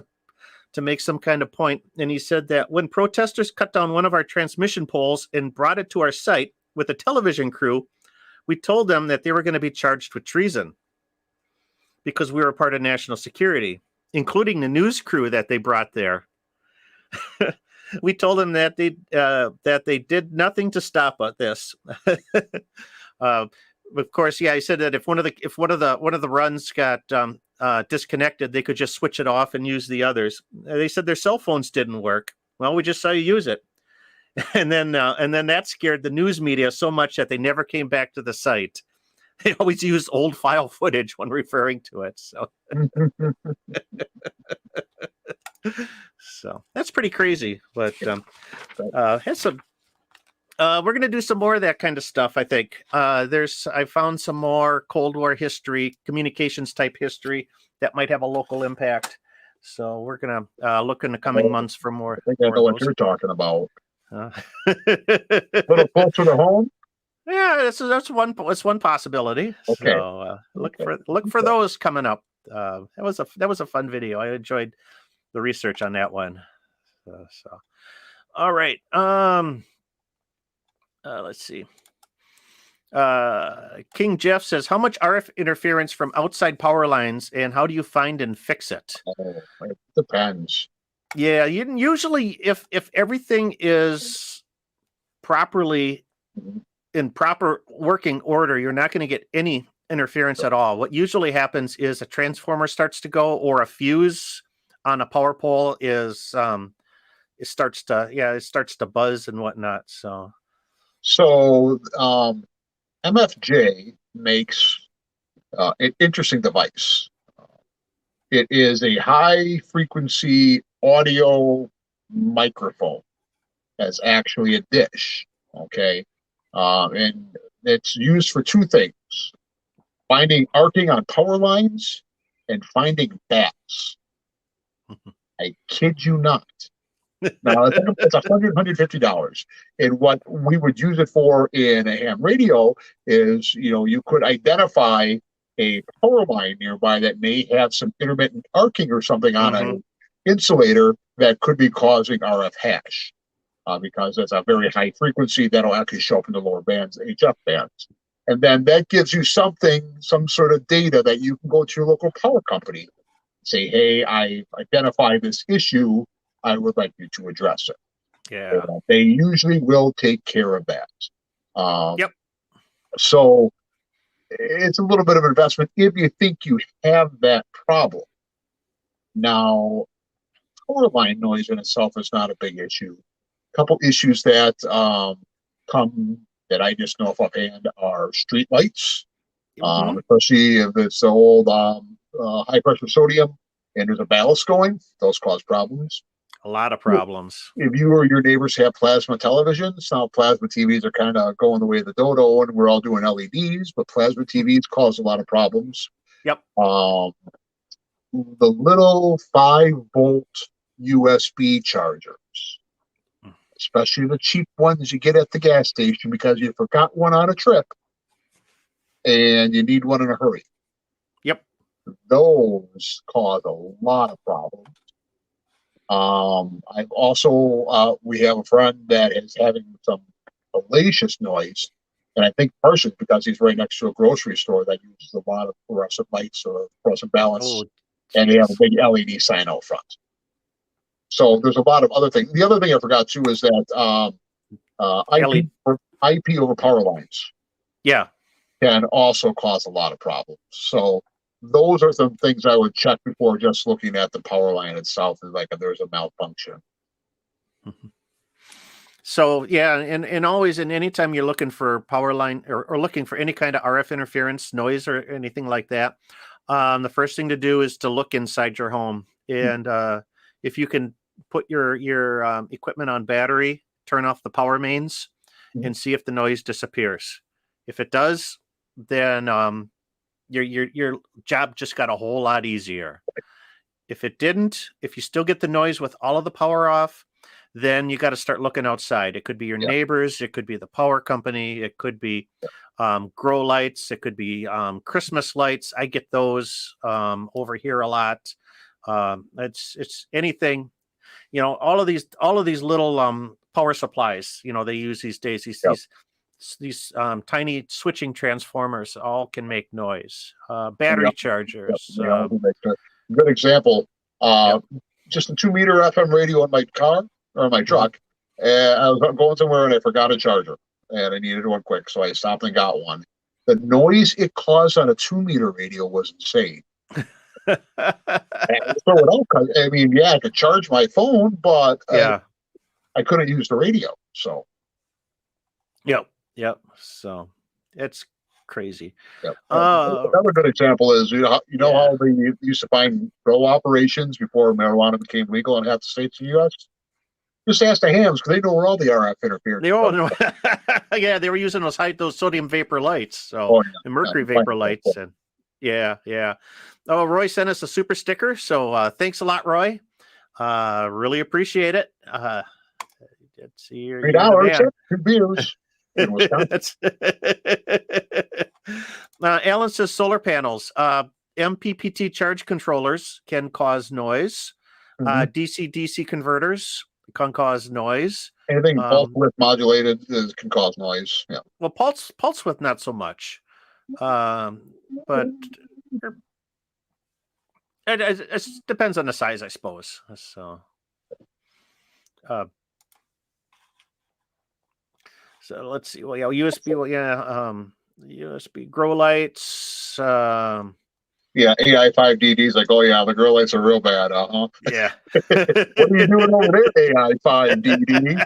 to make some kind of point. And he said that when protesters cut down one of our transmission poles and brought it to our site with a television crew, we told them that they were going to be charged with treason because we were part of national security, including the news crew that they brought there. We told them that they did nothing to stop this. Of course, yeah, he said that if one of the runs got disconnected, they could just switch it off and use the others. They said their cell phones didn't work. Well, we just saw you use it, and then that scared the news media so much that they never came back to the site. They always used old file footage when referring to it. So, so that's pretty crazy. But has some. We're going to do some more of that kind of stuff, I think. I found some more Cold War history, communications type history that might have a local impact. So we're going to look in the coming months for more. I think I know what you're talking about. A little closer to home? Yeah, that's one possibility. Okay. So look for those coming up. That was a fun video. I enjoyed the research on that one. So all right. Let's see. King Jeff says, how much RF interference from outside power lines, and how do you find and fix it? It depends. Yeah, usually if everything is properly in proper working order, you're not going to get any interference at all. What usually happens is a transformer starts to go, or a fuse on a power pole it starts to buzz and whatnot. So MFJ makes an interesting device. It is a high frequency audio microphone. That's actually a dish. Okay. And it's used for two things: finding arcing on power lines and finding bats. I kid you not. Now, it's $150. And what we would use it for in a ham radio is, you could identify a power line nearby that may have some intermittent arcing or something on an insulator that could be causing RF hash, because it's a very high frequency that'll actually show up in the lower bands, HF bands. And then that gives you some sort of data that you can go to your local power company and say, hey, I identified this issue. I would like you to address it. Yeah. They usually will take care of that. Yep. So it's a little bit of an investment if you think you have that problem. Now, power line noise in itself is not a big issue. A couple issues that come that I just know offhand are street lights, especially if it's old high pressure sodium and there's a ballast going. Those cause problems. A lot of problems. If you or your neighbors have plasma televisions, now plasma TVs are kind of going the way of the dodo, and we're all doing LEDs, but plasma TVs cause a lot of problems. Yep. The little 5-volt USB chargers especially the cheap ones you get at the gas station because you forgot one on a trip and you need one in a hurry. Yep. Those cause a lot of problems. I've also, we have a friend that is having some hellacious noise. And I think partially because he's right next to a grocery store that uses a lot of fluorescent lights or fluorescent balance. Oh, and they have a big LED sign out front. So there's a lot of other things. The other thing I forgot too is that IP over power lines. Yeah. Can also cause a lot of problems. So those are some things I would check before just looking at the power line itself. Is like if there's a malfunction. Mm-hmm. So yeah, and always, and anytime you're looking for power line or looking for any kind of RF interference, noise, or anything like that, the first thing to do is to look inside your home. And if you can put your equipment on battery, turn off the power mains, and see if the noise disappears. If it does, then your job just got a whole lot easier. If it didn't, if you still get the noise with all of the power off, then you got to start looking outside. It could be your neighbors. It could be the power company. It could be grow lights. It could be Christmas lights. I get those over here a lot. It's anything, all of these little power supplies, they use these days. These tiny switching transformers all can make noise. Battery chargers. Good example. Just a 2-meter FM radio in my car or my truck. And I was going somewhere and I forgot a charger and I needed one quick. So I stopped and got one. The noise it caused on a 2-meter radio was insane. I mean, I could charge my phone, but I couldn't use the radio. So, Yep. So it's crazy. Another good example is how they used to find grow operations before marijuana became legal in half the states in the U.S. Just ask the hams because they know where all the RF interference. They all know. Yeah, they were using those sodium vapor lights, so and mercury vapor lights, and yeah. Oh, Roy sent us a super sticker, so thanks a lot, Roy. Really appreciate it. Let's see here. $3, 2 beers. Alan says solar panels, MPPT charge controllers can cause noise. DC converters can cause noise. Anything pulse width modulated can cause noise. Yeah. Well, pulse width not so much, but it depends on the size, I suppose. So. So let's see. Well, USB. USB grow lights. AI 5DD's like, oh yeah, the grow lights are real bad. Yeah. What are you doing over there, AI 5DD?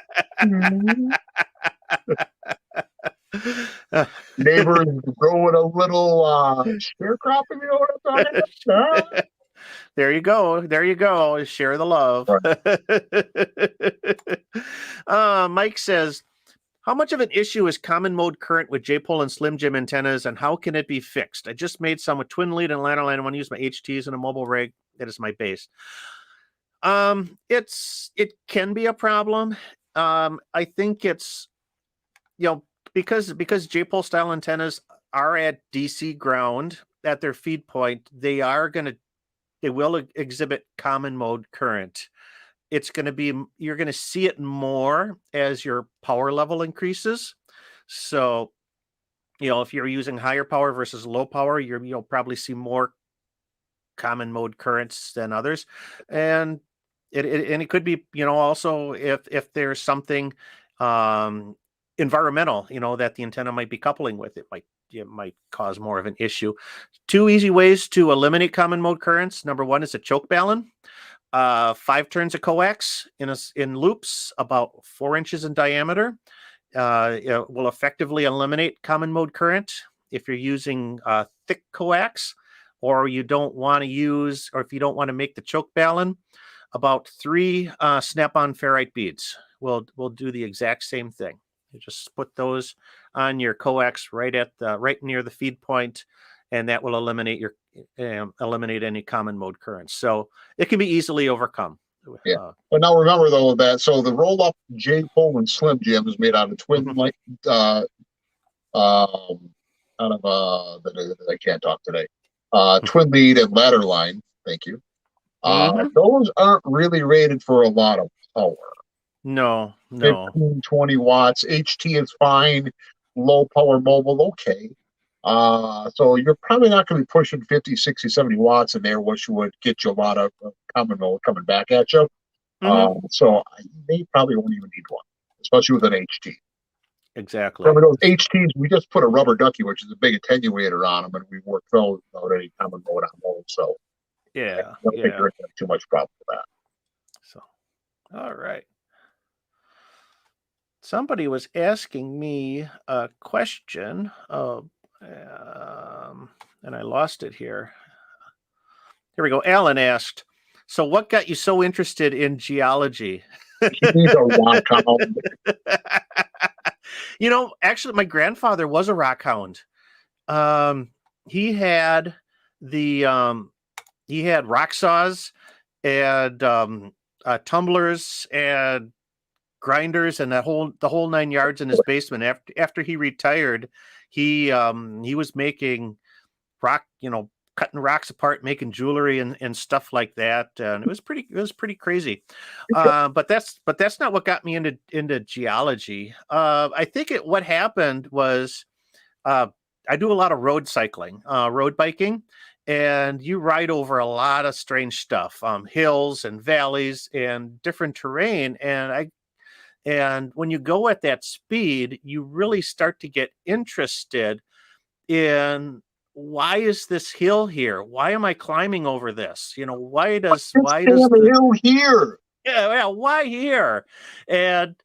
Neighbors growing a little sharecropping. You know what I'm talking about? There you go. Share the love. Right. Mike says, how much of an issue is common mode current with J-pole and Slim Jim antennas, and how can it be fixed? I just made some with twin lead and ladder line. I want to use my HTs in a mobile rig. That is my base. It can be a problem. I think it's, because J-pole style antennas are at DC ground at their feed point, they will exhibit common mode current. You're going to see it more as your power level increases. So, if you're using higher power versus low power, you'll probably see more common mode currents than others. And it could be, also if there's something environmental, that the antenna might be coupling with, it might cause more of an issue. 2 easy ways to eliminate common mode currents. Number 1 is a choke balun. 5 turns of coax in loops about 4 inches in diameter will effectively eliminate common mode current. If you're using thick coax, or you don't want to use, or if you don't want to make the choke balun, about 3 snap-on ferrite beads will do the exact same thing. You just put those on your coax right near the feed point, and that will eliminate any common mode currents. So it can be easily overcome. Yeah. But now remember though that so the roll up J Pullman Slim Jim is made out of twin like out of I can't talk today. Twin lead and ladder line. Thank you. Those aren't really rated for a lot of power. No. 15, 20 watts. HT is fine. Low power mobile, okay. So you're probably not going to be pushing 50, 60, 70 watts in there, which would get you a lot of common mode coming back at you. So they probably won't even need one, especially with an HT. Exactly. Remember those HTs, we just put a rubber ducky, which is a big attenuator on them, and we work those without any common mode on those. So I don't think there's too much problem with that. So, all right. Somebody was asking me a question, and I lost it here. Here we go. Alan asked, so what got you so interested in geology? He's a rock hound. Actually, my grandfather was a rock hound. He had rock saws and tumblers and grinders and the whole 9 yards in his basement. After he retired, he was making rock, cutting rocks apart, making jewelry and stuff like that. And it was pretty crazy. But that's not what got me into geology. I think what happened was I do a lot of road cycling, road biking, and you ride over a lot of strange stuff, hills and valleys and different terrain. And when you go at that speed, you really start to get interested in why is this hill here? Why am I climbing over this? Why does the hill here? Yeah, why here? And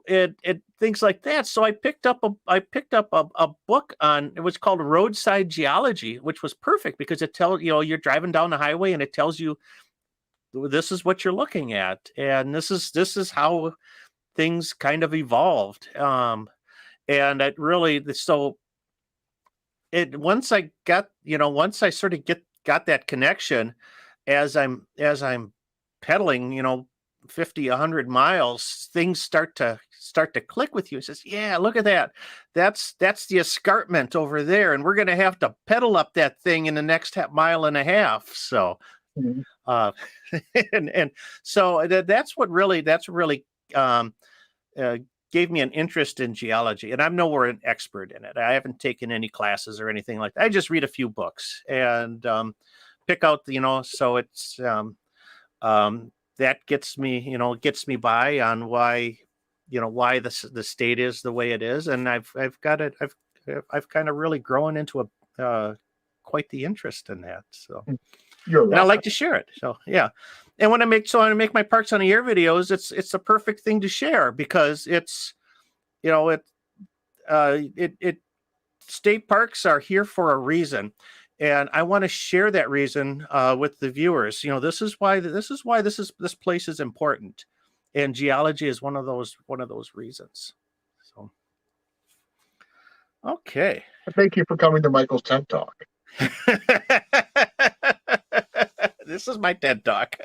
it things like that. So I picked up a book on, it was called Roadside Geology, which was perfect because it tells you're driving down the highway and it tells you this is what you're looking at, and this is how things kind of evolved. And it really, so once I sort of got that connection as I'm pedaling, 50, 100 miles, things start to click with you. It says, yeah, look at that. That's the escarpment over there. And we're going to have to pedal up that thing in the next mile and a half. So, and so that's what really gave me an interest in geology. And I'm nowhere an expert in it. I haven't taken any classes or anything like that. I just read a few books and pick out, so it's that gets me by on why the state is the way it is. And I've kind of really grown into quite the interest in that. So and I like to share it. So yeah. And when I make my Parks on the Air videos, it's the perfect thing to share because it's, state parks are here for a reason. And I want to share that reason with the viewers. This is why this place is important. And geology is one of those reasons. So, okay. Thank you for coming to Michael's TED Talk. This is my TED Talk.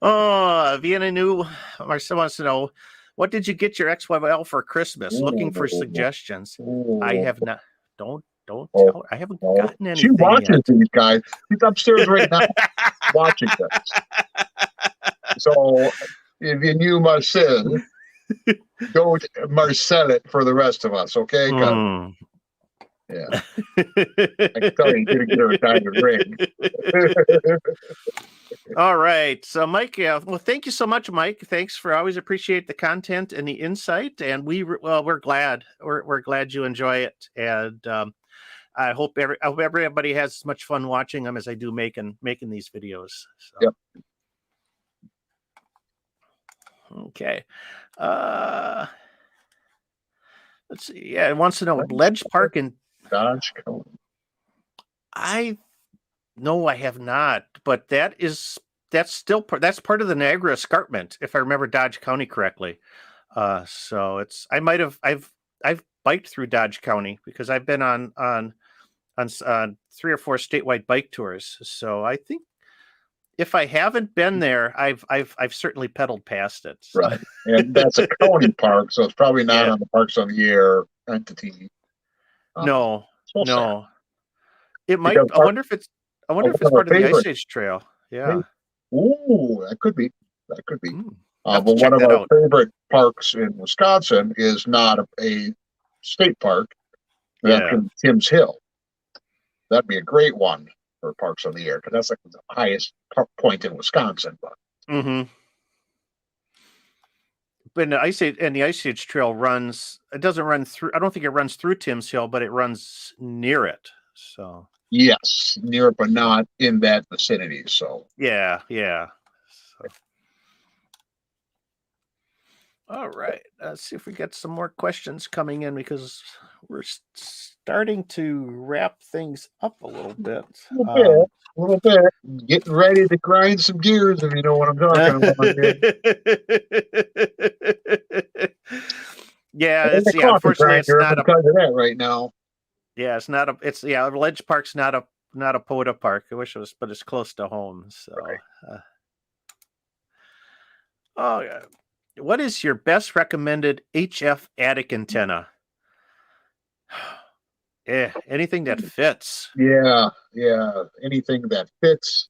Oh, Vienna New Marcel wants to know, what did you get your ex-wife for Christmas? Looking for suggestions. I have not. Don't tell her. I haven't gotten anything. She watches yet. these guys. She's upstairs right now watching this. So if you knew Marcel, don't Marcel it for the rest of us, okay? Yeah. I can tell you didn't get her a diamond ring. All right. So Mike, well, thank you so much, Mike. Thanks for always appreciate the content and the insight. And we're glad you enjoy it. And I hope everybody has as much fun watching them as I do making these videos. So. Yep. Okay. Let's see. Yeah, it wants to know Ledge Park in Dodge County. No, I have not, but that's part of the Niagara Escarpment, if I remember Dodge County correctly. So I've biked through Dodge County because I've been on 3 or 4 statewide bike tours. So I think if I haven't been there, I've certainly pedaled past it. So. Right. And that's a county park, so it's probably not Yeah. on the Parks on the Air entity. No, So sad. no. It might. Because I wonder if it's one part of our of the Ice favorite. Age Trail. Yeah. Ooh, that could be. That could be. I'll have But to check one of that our out. favorite parks in Wisconsin is not a state park. That's Yeah. in Tim's Hill. That'd be a great one for Parks on the Air because that's like the highest point in Wisconsin. But Mm-hmm. But the Ice Age Trail runs. It doesn't run through. I don't think it runs through Tim's Hill, but it runs near it. So yes, near but not in that vicinity. So yeah. So. All right. Let's see if we get some more questions coming in because we're starting to wrap things up a little bit. a little bit, getting ready to grind some gears, if you know what I'm talking about. Yeah, unfortunately, it's not because of that right now. Yeah, it's not Ledge Park's not a POTA park. I wish it was, but it's close to home. So, Right. Oh yeah. What is your best recommended HF attic antenna? Yeah, anything that fits. Yeah, anything that fits.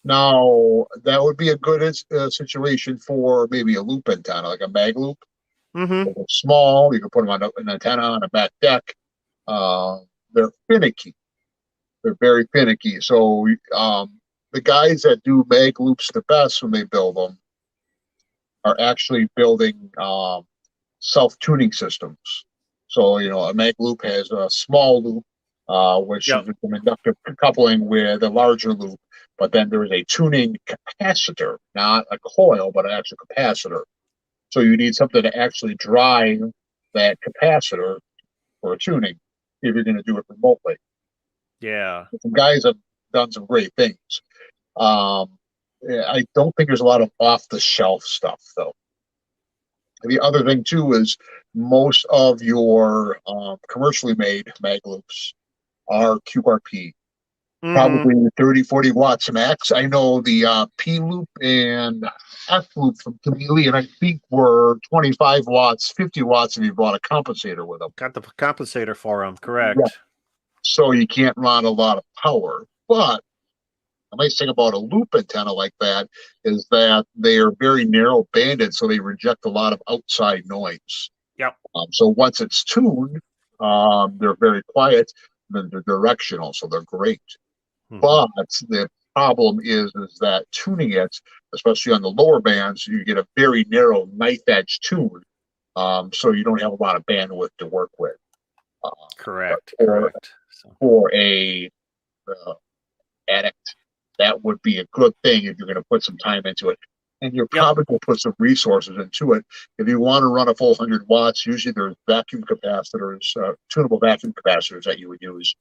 Now that would be a good situation for maybe a loop antenna, like a mag loop. Mm-hmm. They're small. You can put them on an antenna on a back deck. They're finicky. They're very finicky. So the guys that do mag loops the best when they build them are actually building self-tuning systems. So, a mag loop has a small loop, which is an inductive coupling with a larger loop, but then there is a tuning capacitor, not a coil, but an actual capacitor. So you need something to actually drive that capacitor for a tuning if you're going to do it remotely. Yeah. Some guys have done some great things. I don't think there's a lot of off-the-shelf stuff, though. The other thing too is most of your commercially made mag loops are QRP, probably 30, 40 watts max. I know the P loop and F loop from Chameleon, I think, were 25 watts, 50 watts if you bought a compensator with them. Got the compensator for them, correct. Yeah. So you can't run a lot of power. But the nice thing about a loop antenna like that is that they are very narrow banded, so they reject a lot of outside noise. Yep. So once it's tuned, they're very quiet, and then they're directional, so they're great. But the problem is that tuning it, especially on the lower bands, you get a very narrow knife edge tune, so you don't have a lot of bandwidth to work with. Correct. For a addict, that would be a good thing if you're going to put some time into it. And you're probably going to put some resources into it. If you want to run a full 100 watts, usually there's vacuum capacitors, tunable vacuum capacitors that you would use.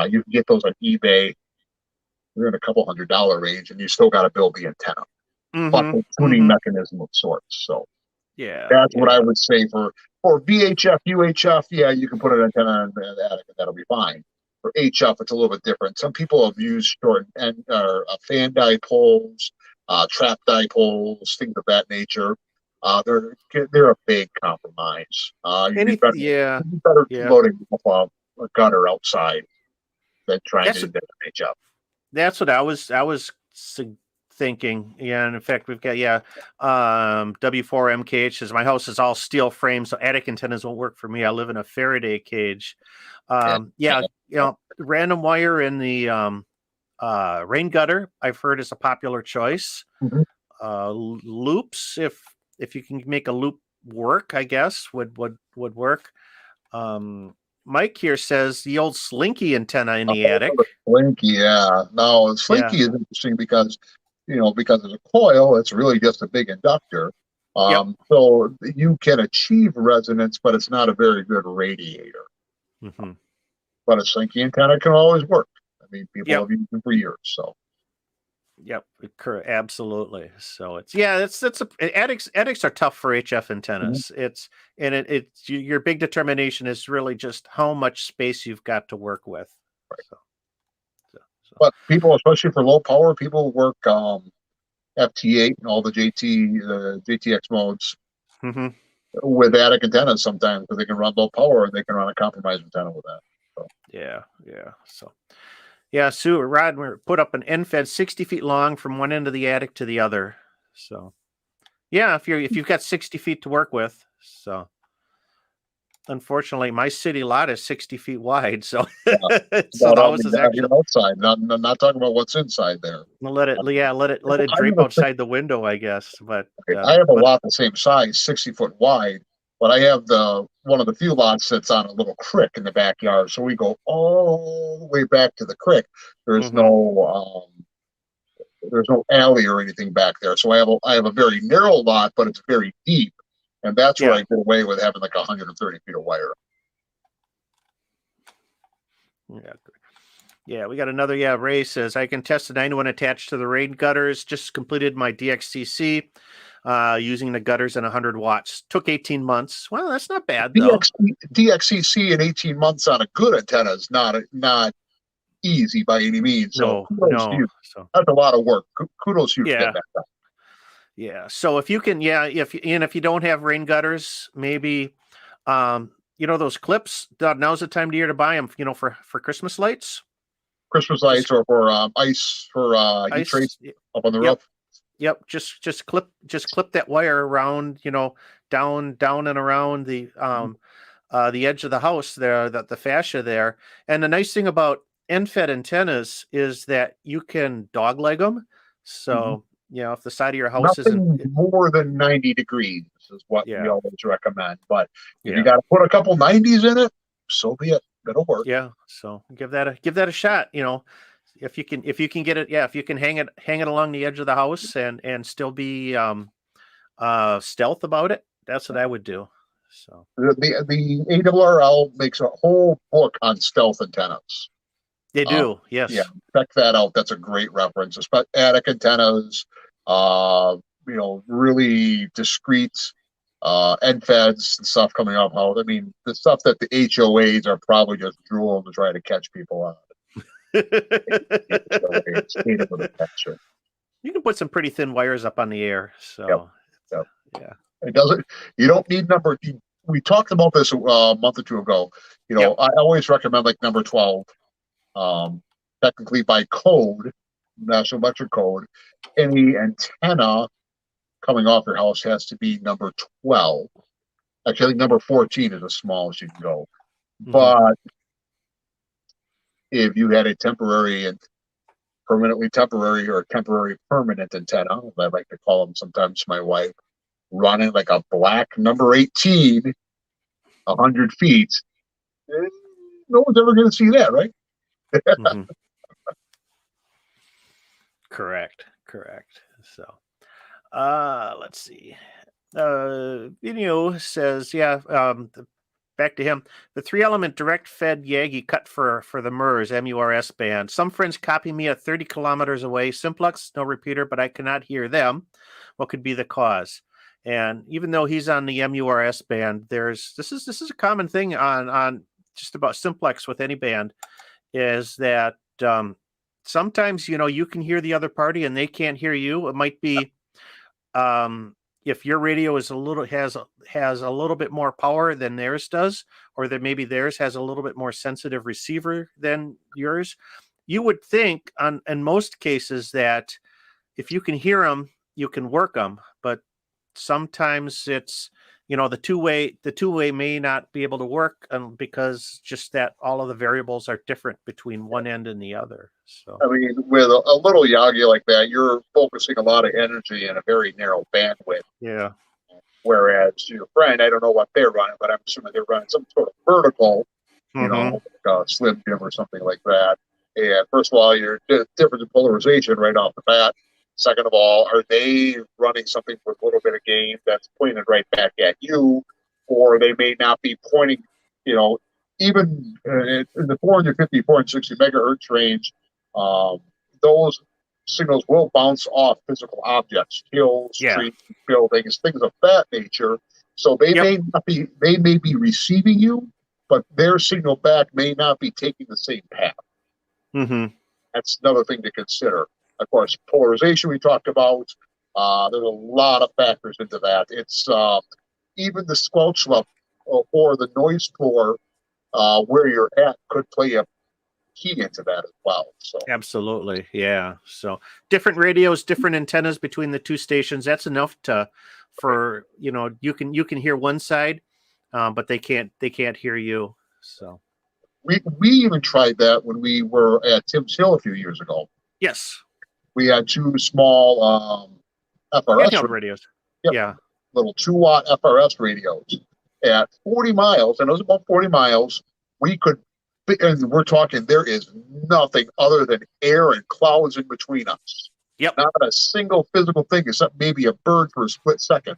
You can get those on eBay. They're in a couple $100 range, and you still got to build the antenna, but a tuning mechanism of sorts. So that's what I would say for VHF, UHF. Yeah, you can put an antenna in the attic, and that'll be fine. For HF, it's a little bit different. Some people have used short and fan dipoles, trap dipoles, things of that nature. They're a big compromise. You'd be better loading up a gutter outside than trying to do that in HF. That's what I was thinking. Yeah, and in fact, we've got W4MKH says my house is all steel frame, so attic antennas won't work for me. I live in a Faraday cage. Random wire in the rain gutter, I've heard, is a popular choice. Loops, if you can make a loop work, I guess would work. Mike here says the old Slinky antenna in the attic. Slinky, yeah. No, Slinky is interesting because because it's a coil, it's really just a big inductor. So you can achieve resonance, but it's not a very good radiator. But a Slinky antenna can always work. I mean, people have used them for years. So. Yep, absolutely. So attics are tough for HF antennas. It's your big determination is really just how much space you've got to work with. Right. So But people, especially for low power, people work FT8 and all the JTX modes Mm-hmm. with attic antennas sometimes because they can run low power and they can run a compromised antenna with that. So. Yeah. So, yeah, Sue Rodmer put up an end fed 60 feet long from one end of the attic to the other. So, yeah, if you've got 60 feet to work with. So, unfortunately, my city lot is 60 feet wide. So, so the house is actually outside. Not talking about what's inside there. let it drape outside the window, I guess. But I have a lot the same size, 60-foot wide, but I have one of the few lots that's on a little creek in the backyard. So we go all the way back to the creek. There's no alley or anything back there. So I have a very narrow lot, but it's very deep, and that's where I get away with having like 130 feet of wire. Yeah, we got another. Yeah, Ray says, I can test the 91 attached to the rain gutters. Just completed my DXCC using the gutters and 100 watts. Took 18 months. Well, that's not bad, though. DXCC in 18 months on a good antenna is not easy by any means. So So that's a lot of work. Kudos to you for yeah. that. Yeah. So if you can, if you don't have rain gutters, maybe, those clips, now's the time of year to buy them, for Christmas lights. Christmas lights or for ice for heat trace up on the roof. Yep. Just clip that wire around, down and around the edge of the house there, the fascia there. And the nice thing about end-fed antennas is that you can dogleg them. So, if the side of your house isn't more than 90 degrees is what we always recommend. But if you got to put a couple 90s in it, so be it. It'll work. Yeah. So give that a shot. If you can get it. Yeah. If you can hang it along the edge of the house and still be stealth about it, that's what I would do. So the ARRL makes a whole book on stealth antennas. They do. Yes. Yeah. Check that out. That's a great reference. Especially attic antennas, really discreet end feds and stuff coming up. I mean, the stuff that the HOAs are probably just drooling to try to catch people on. You can put some pretty thin wires up on the air. So yeah, it doesn't. You don't need number. We talked about this a month or two ago. I always recommend like number 12. Technically by code, National Electric Code, any antenna coming off your house has to be number 12. Actually, I think number 14 is as small as you can go. But if you had a temporary and permanently temporary or temporary permanent antenna, as I like to call them sometimes, my wife, running like a black number 18, 100 feet, no one's ever going to see that, right? Correct. So, let's see. Video says, back to him. The 3-element direct fed Yagi cut for the MERS MURS band. Some friends copy me at 30 kilometers away. Simplex, no repeater, but I cannot hear them. What could be the cause? And even though he's on the MURS band, this is a common thing on just about simplex with any band, is that sometimes you can hear the other party and they can't hear you. It might be if your radio is has a little bit more power than theirs does, or that maybe theirs has a little bit more sensitive receiver than yours. You would think in most cases that if you can hear them, you can work them, but sometimes it's the two-way may not be able to work because just that all of the variables are different between one end and the other. So I mean, with a little Yagi like that, you're focusing a lot of energy in a very narrow bandwidth. Yeah. Whereas your friend, I don't know what they're running, but I'm assuming they're running some sort of vertical, like a Slim Jim or something like that. And first of all, you're different in polarization right off the bat. Second of all, are they running something with a little bit of gain that's pointed right back at you? Or they may not be pointing, even in the 450, 460 megahertz range, those signals will bounce off physical objects, hills, trees, buildings, things of that nature. So they may be receiving you, but their signal back may not be taking the same path. That's another thing to consider. Of course, polarization we talked about. There's a lot of factors into that. It's even the squelch level or the noise floor where you're at could play a key into that as well. So Absolutely, yeah. So different radios, different antennas between the two stations. That's enough for you can hear one side, but they can't hear you. So we even tried that when we were at Tim's Hill a few years ago. yes, We had two small FRS handheld radios. Yep. Yeah. Little 2-watt FRS radios at 40 miles, and it was about 40 miles. We could, and we're talking, there is nothing other than air and clouds in between us. Yep. Not a single physical thing except maybe a bird for a split second.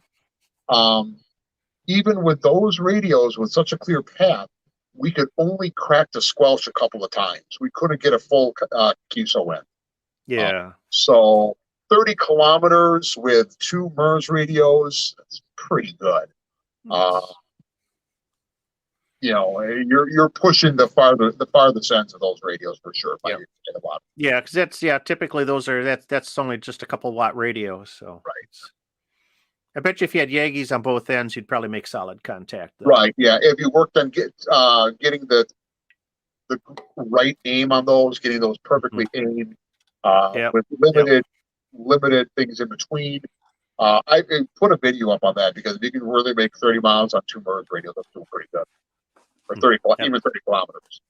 Even with those radios with such a clear path, we could only crack the squelch a couple of times. We couldn't get a full QSO in. Yeah. So 30 kilometers with two MERS radios, that's pretty good. You're pushing the farthest ends of those radios for sure. Yep. Yeah, because typically that's only just a couple watt radios. So right. I bet you if you had Yagis on both ends, you'd probably make solid contact. Though. Right. Yeah. If you worked on getting the right aim on those, getting those perfectly aimed, with limited things in between. I put a video up on that because if you can really make 30 miles on two MERS radios, that's still pretty good. Or 30, even 30 kilometers.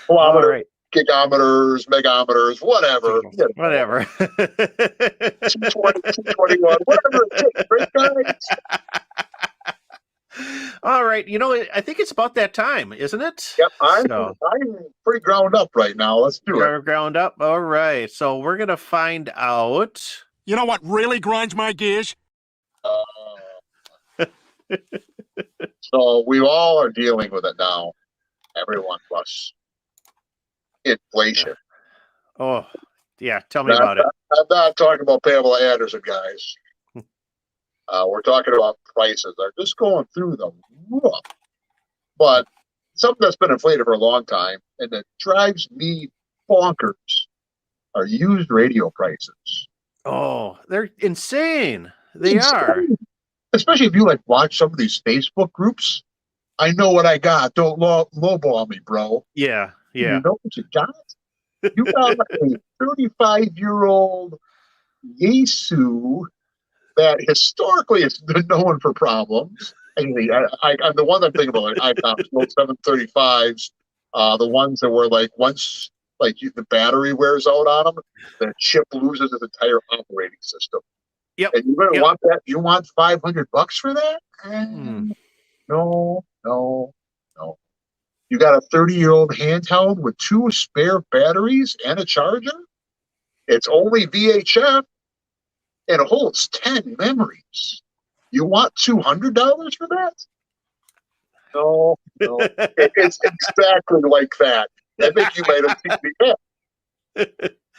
Kilometers, all right. gigameters, megameters, whatever. Whatever. 220, 221, whatever it takes, right, guys? All right. I think it's about that time, isn't it? Yep. I'm pretty ground up right now. Let's do it. Ground up. All right. So we're going to find out. You know what really grinds my gears? So we all are dealing with it now. Everyone plus inflation. Oh, yeah. Tell me about it. I'm not talking about Pamela Anderson, guys. We're talking about prices. They're just going through the roof. But something that's been inflated for a long time and that drives me bonkers are used radio prices. Oh, they're insane. They are. Especially if you watch some of these Facebook groups. I know what I got. Don't lowball me, bro. Yeah. You know what you got? You got a 35-year-old Yaesu that historically has been known for problems. Anyway, I'm the one I'm thinking about, ICOMs, those 735s, the ones that were once the battery wears out on them, the chip loses its entire operating system. Yep. And you're going to want that? You want $500 for that? No. You got a 30-year-old handheld with two spare batteries and a charger? It's only VHF. And it holds 10 memories. You want $200 for that? No. It's exactly like that. I think you might have seen me.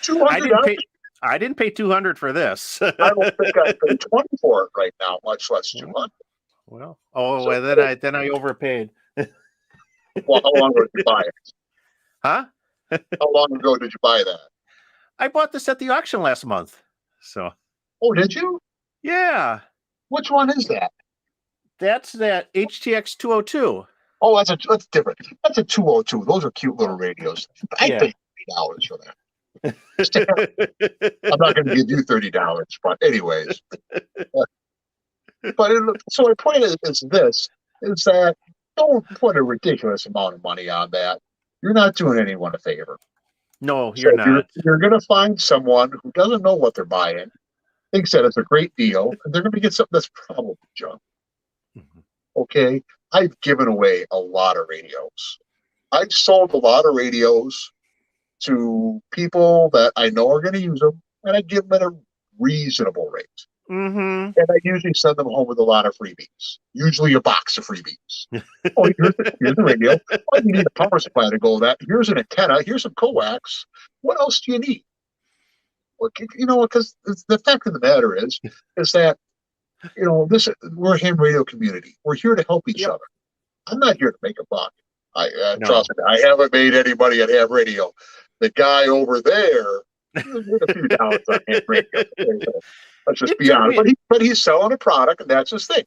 $200. I didn't pay $200 for this. I don't think I paid $20 for it right now, much less $200. Well, then I overpaid. Well, how long ago did you buy it? Huh? How long ago did you buy that? I bought this at the auction last month. So. Oh, did you? Yeah. Which one is that? That's that HTX 202. Oh, that's different. That's a 202. Those are cute little radios. I paid $30 for that. I'm not going to give you $30, but anyways. So my point is that don't put a ridiculous amount of money on that. You're not doing anyone a favor. No, you're not. You're going to find someone who doesn't know what they're buying, thinks that it's a great deal, and they're going to get something that's probably junk. Mm-hmm. Okay? I've given away a lot of radios. I've sold a lot of radios to people that I know are going to use them, and I give them at a reasonable rate. Mm-hmm. And I usually send them home with a lot of freebies, usually a box of freebies. Here's the radio. Oh, you need a power supply to go with that. Here's an antenna. Here's some coax. What else do you need? Well, because the fact of the matter is that, we're a ham radio community. We're here to help each other. I'm not here to make a buck. I No. trust me, I haven't made anybody at ham radio. The guy over there, made a few dollars on ham radio. Let's just It be took honest. me. But he's selling a product, and that's his thing.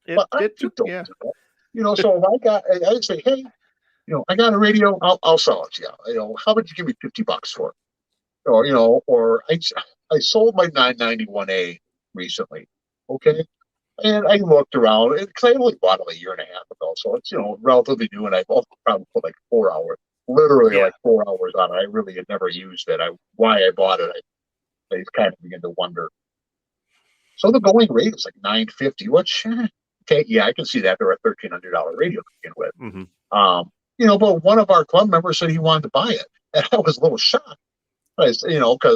But I It just took. don't Yeah. do that. So if I'd say, hey, I got a radio, I'll sell it to you. How about you give me $50 for it? Or I sold my 991A recently. Okay. And I looked around because I only bought it a year and a half ago. So it's, relatively new. And I've also probably put like 4 hours, literally Yeah. like 4 hours on it. I really had never used it. Why I bought it, I kind of begin to wonder. So the going rate is like $950, which, okay, yeah, I can see that. They're a $1,300 radio to begin with. Mm-hmm. But one of our club members said he wanted to buy it. And I was a little shocked. Because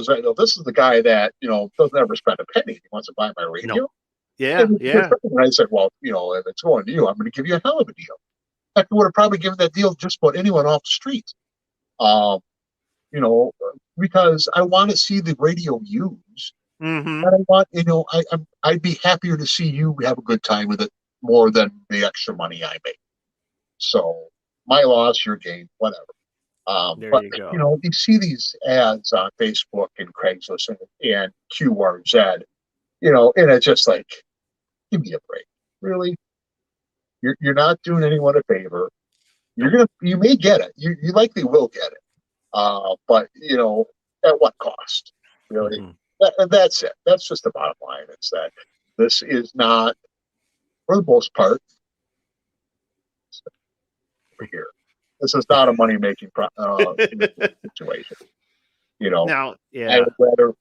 I know this is the guy that, doesn't ever spend a penny. He wants to buy my radio. No. Yeah. Yeah. And I said, well, if it's going to you, I'm going to give you a hell of a deal. I would have probably given that deal just about anyone off the street. Because I want to see the radio used. Mm-hmm. And I want, I'd be happier to see you have a good time with it more than the extra money I make. So my loss, your gain, whatever. There you go. You see these ads on Facebook and Craigslist and QRZ, and it's just like, give me a break. Really? You're not doing anyone a favor. You may get it. You likely will get it. But at what cost? Really? Mm-hmm. That's it. That's just the bottom line. It's that this is not, for the most part, over here. This is not a money-making situation. Now, yeah.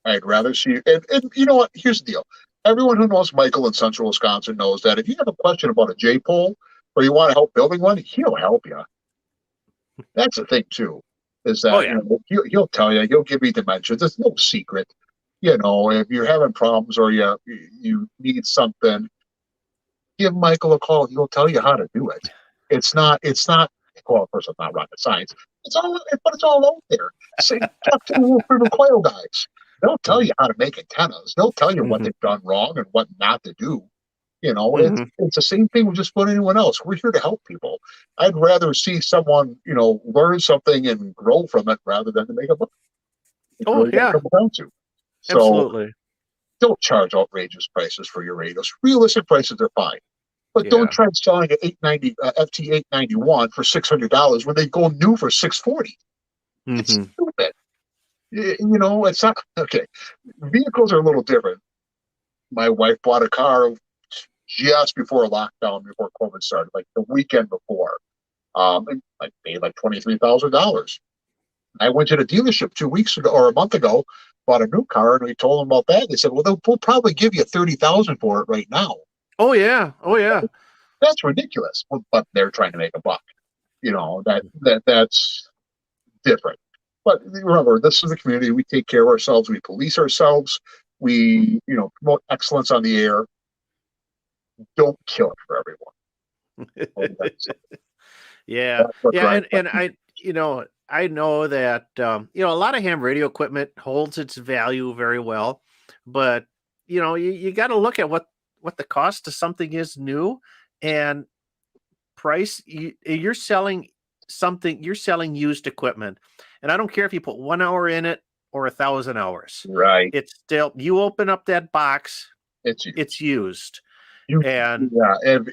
I'd rather see. And you know what? Here's the deal. Everyone who knows Michael in Central Wisconsin knows that if you have a question about a J pole or you want to help building one, he'll help you. That's the thing too. Is that he'll tell you, he'll give you dimensions. There's no secret. If you're having problems or you need something, give Michael a call. He'll tell you how to do it. It's not. Well, of course, it's not rocket science. But it's all out there. Talk to the Coil guys. They'll tell you how to make antennas. They'll tell you what they've done wrong and what not to do. It's the same thing with just about anyone else. We're here to help people. I'd rather see someone, learn something and grow from it rather than to make a book. Yeah. So Absolutely. don't charge outrageous prices for your radios. Realistic prices are fine. But don't try selling an 890 FT 891 for $600 when they go new for $640. It's stupid. It's not okay. Vehicles are a little different. My wife bought a car just before lockdown, before COVID started, like the weekend before. And I paid like $23,000. I went to the dealership 2 weeks ago or a month ago, bought a new car, and we told them about that. They said, "Well, we'll probably give you $30,000 for it right now." Oh yeah. That's ridiculous. But they're trying to make a buck. That's different. But remember, this is the community. We take care of ourselves. We police ourselves. We, promote excellence on the air. Don't kill it for everyone. Yeah. And I know that a lot of ham radio equipment holds its value very well, but you got to look at what the cost of something is new and price. You're selling something. You're selling used equipment, and I don't care if you put 1 hour in it or 1,000 hours. Right. It's still, you open up that box, it's used. Even if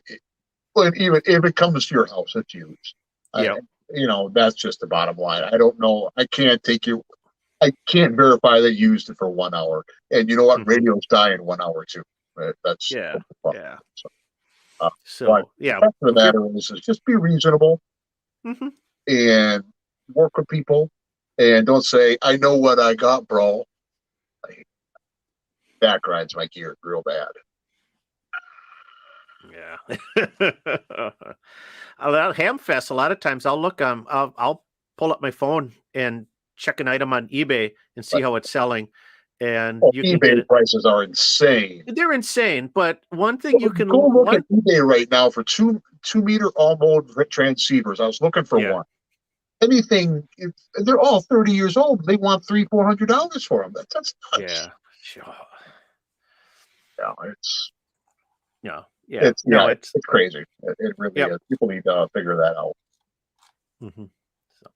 it comes to your house, it's used. That's just the bottom line. I don't know. I can't verify they used it for 1 hour. And you know what? Radios die in 1 hour too. That's So the matter is just be reasonable and work with people, and don't say, "I know what I got, bro." That grinds my gear real bad. Yeah. Hamfest, a lot of times I'll look I'll pull up my phone and check an item on eBay and see how it's selling. And you can eBay prices are insane. They're insane, but one thing you can go look at eBay right now for 2-meter all mode transceivers. I was looking for one. Anything, they're all 30 years old. They want $300-400 for them. That's nuts. Yeah, sure. It's crazy. It really is. People need to figure that out. Mm-hmm. So,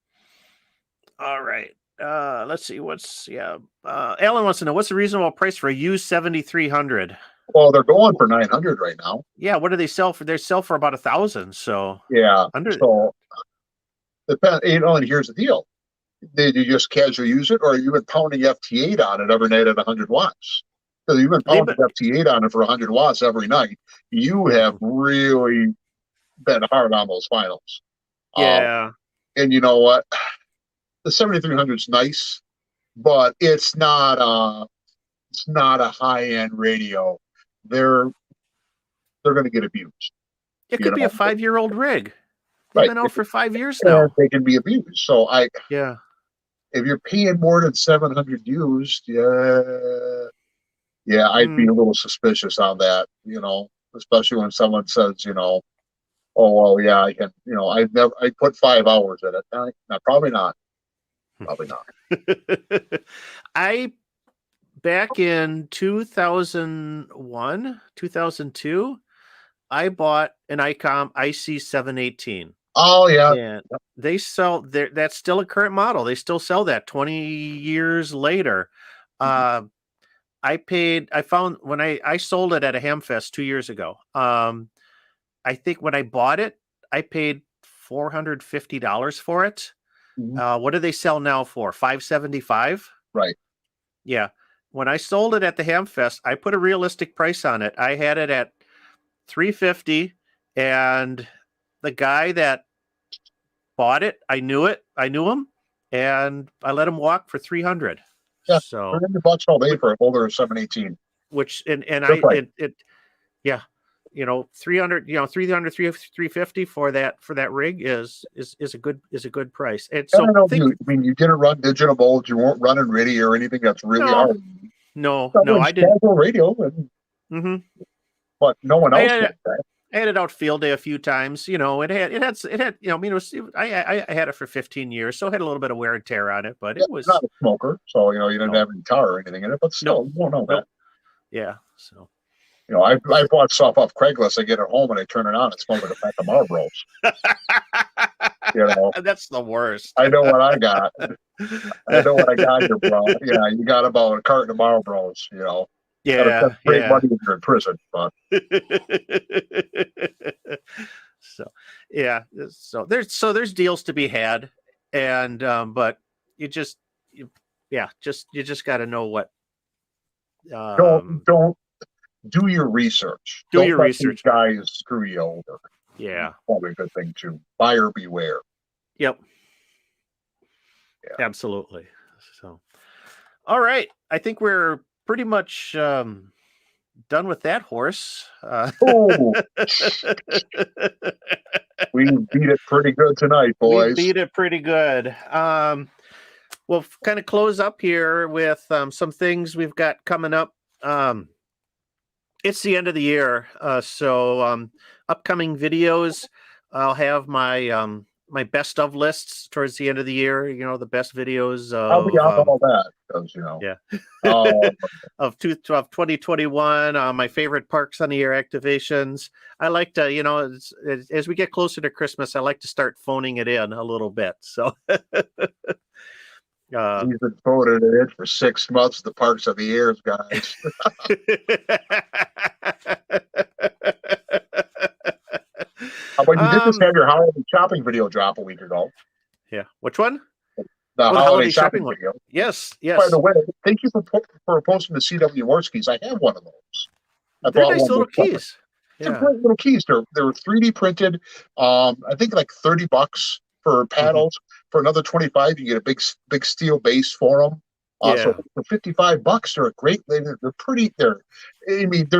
all right. Let's see. Alan wants to know what's the reasonable price for a used 7300. Well, they're going for 900 right now. Yeah, what do they sell for? They sell for about 1,000. So Yeah. under. So, and here's the deal. Did you just casually use it, or you've been pounding FT8 on it every night at 100 watts? Because you've been pounding FT8 on it for 100 watts every night. You have really been hard on those finals. Yeah. And you know what? The 7300 is nice, but it's not a high end radio. They're going to get abused. It could be a 5-year-old rig. They've Right. been out for 5 years now. They can be abused. So yeah. If you're paying more than 700 used, I'd be a little suspicious on that, especially when someone says, oh, well, yeah, I can, I put 5 hours in it. No, probably not. Probably not. Back in 2001, 2002, I bought an ICOM IC718. Oh, yeah. And they sell that's still a current model. They still sell that 20 years later. I found when I sold it at a Hamfest 2 years ago. I think when I bought it, I paid $450 for it. What do they sell now for? $575? Right. Yeah. When I sold it at the Hamfest, I put a realistic price on it. I had it at $350, and the guy that bought it, I knew him, and I let him walk for $300. Yeah, so $300 all day for a holder of 718. Which and Good yeah, 300, 350 for that rig is a good price. And so you didn't run digital modes, you weren't running radio or anything that's really hard. No, I didn't. Radio, but no one else did that. I had it out field day a few times. It had. I had it for 15 years, so it had a little bit of wear and tear on it. But it was not a smoker, so you didn't have any tar or anything in it. But still, you won't know that. Yeah. So I bought stuff off Craigslist. I get it home and I turn it on. It's smoking a pack of Marlboros. That's the worst. I know what I got. I know what I got here, bro. Yeah, you got about a carton of Marlboros. Yeah, great money when you're in prison, but there's deals to be had, and but you just got to know what. Don't do your research. Don't let these guys screw you over. Yeah, probably a good thing too. Buyer beware. Yep. Yeah. Absolutely. So, all right. I think we're pretty much done with that horse. We beat it pretty good tonight, boys. We beat it pretty good. We'll kind of close up here with some things we've got coming up. It's the end of the year, so upcoming videos. I'll have my my best of lists towards the end of the year. The best videos of I'll be on all that because of 2021. My favorite parks on the air activations. I like to, as we get closer to Christmas, I like to start phoning it in a little bit. So he's been voted it in for 6 months. The parks of the airs, guys. But you did just have your holiday shopping video drop a week ago. Yeah, which one? The holiday shopping video. Yes. By the way, thank you for posting the CW Morskis. I have one of those. They're nice little keys. They're great little keys. They were 3D printed. I think like $30 for paddles. For another 25, you get a big steel base for them. So for $55, they're a great. They're pretty. They're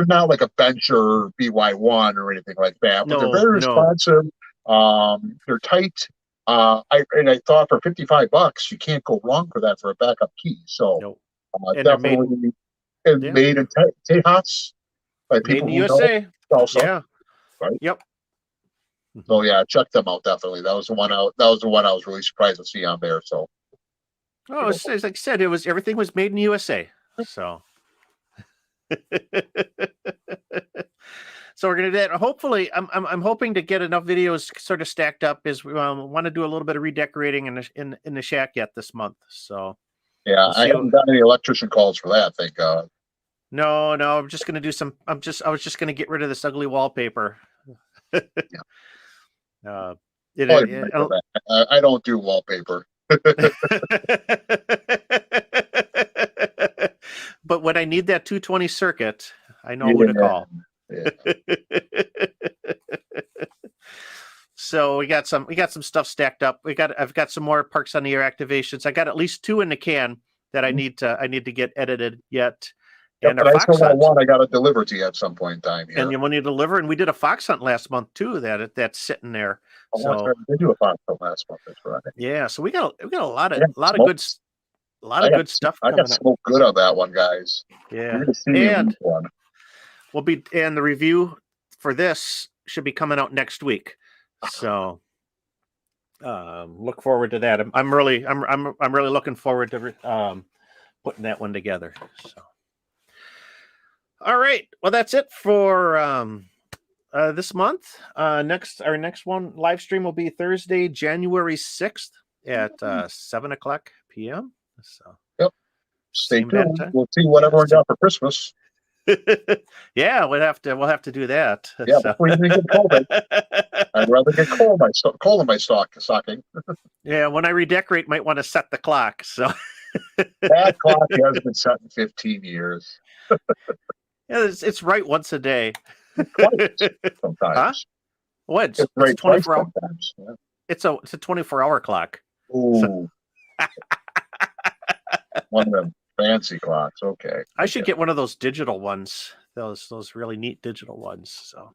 not like a bench or BY1 or anything like that, but they're very responsive. They're tight. I thought for $55, you can't go wrong for that for a backup key. So definitely made in Tejas by people made in who USA. Know also. Yeah. Right. Yep. So check them out definitely. That was the one I was really surprised to see on there. So. Oh, it's like I said, everything was made in USA. So, So we're gonna do that. Hopefully, I'm hoping to get enough videos sort of stacked up as we want to do a little bit of redecorating in the shack yet this month. So Yeah, we'll I see. haven't got any electrician calls for that, thank God. No, I'm just gonna do some. I was just gonna get rid of this ugly wallpaper. Uh, it, Oh, it, I don't do wallpaper. But when I need that 220 circuit, I know who to call. Yeah. So we got some stuff stacked up. I've got some more Parks on the Air activations. I got at least 2 in the can that I need to get edited yet. Yep, and I still got one I got to deliver to you at some point in time here. And you want to deliver, and we did a fox hunt last month too. That's sitting there. Oh, so they do a fox hunt last month. That's right. Yeah, so we got a lot of good stuff. I got smoke good on that one, guys. Yeah, and the review for this should be coming out next week. So look forward to that. I'm really looking forward to putting that one together. So. All right. Well, that's it for this month. Our next one live stream will be Thursday, January 6th at 7:00 p.m. So yep. Stay tuned. We'll see what everyone got for Christmas. Yeah, we'll have to do that. Yeah, before you get COVID. I'd rather get coal in my stocking. Yeah, when I redecorate, might want to set the clock. So that clock hasn't been set in 15 years. Yeah, it's right once a day. Sometimes. Huh? What? It's right 24 hours. Yeah. It's a 24-hour clock. Ooh. So. One of them fancy clocks. Okay. I should get one of those digital ones. Those really neat digital ones. So.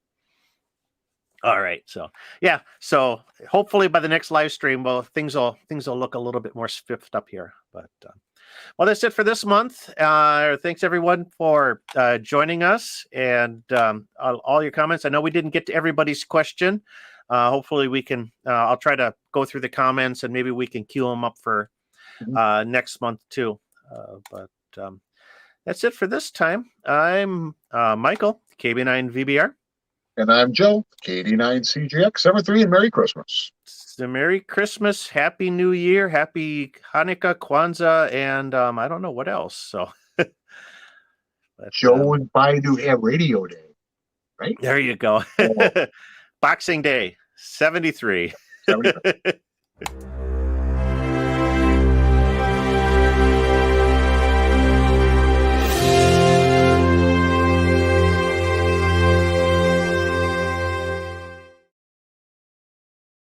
All right. So yeah. So hopefully by the next live stream, well, things will look a little bit more spiffed up here. But well, that's it for this month. Thanks everyone for joining us and all your comments. I know we didn't get to everybody's question. Hopefully we can. I'll try to go through the comments and maybe we can queue them up for next month too. But that's it for this time. I'm Michael, KB9VBR. And I'm Joe, KD9CGX73, and Merry Christmas. So Merry Christmas, Happy New Year, Happy Hanukkah, Kwanzaa, and I don't know what else. So Joe and Baidu have radio day, right? There you go. Boxing Day, 73.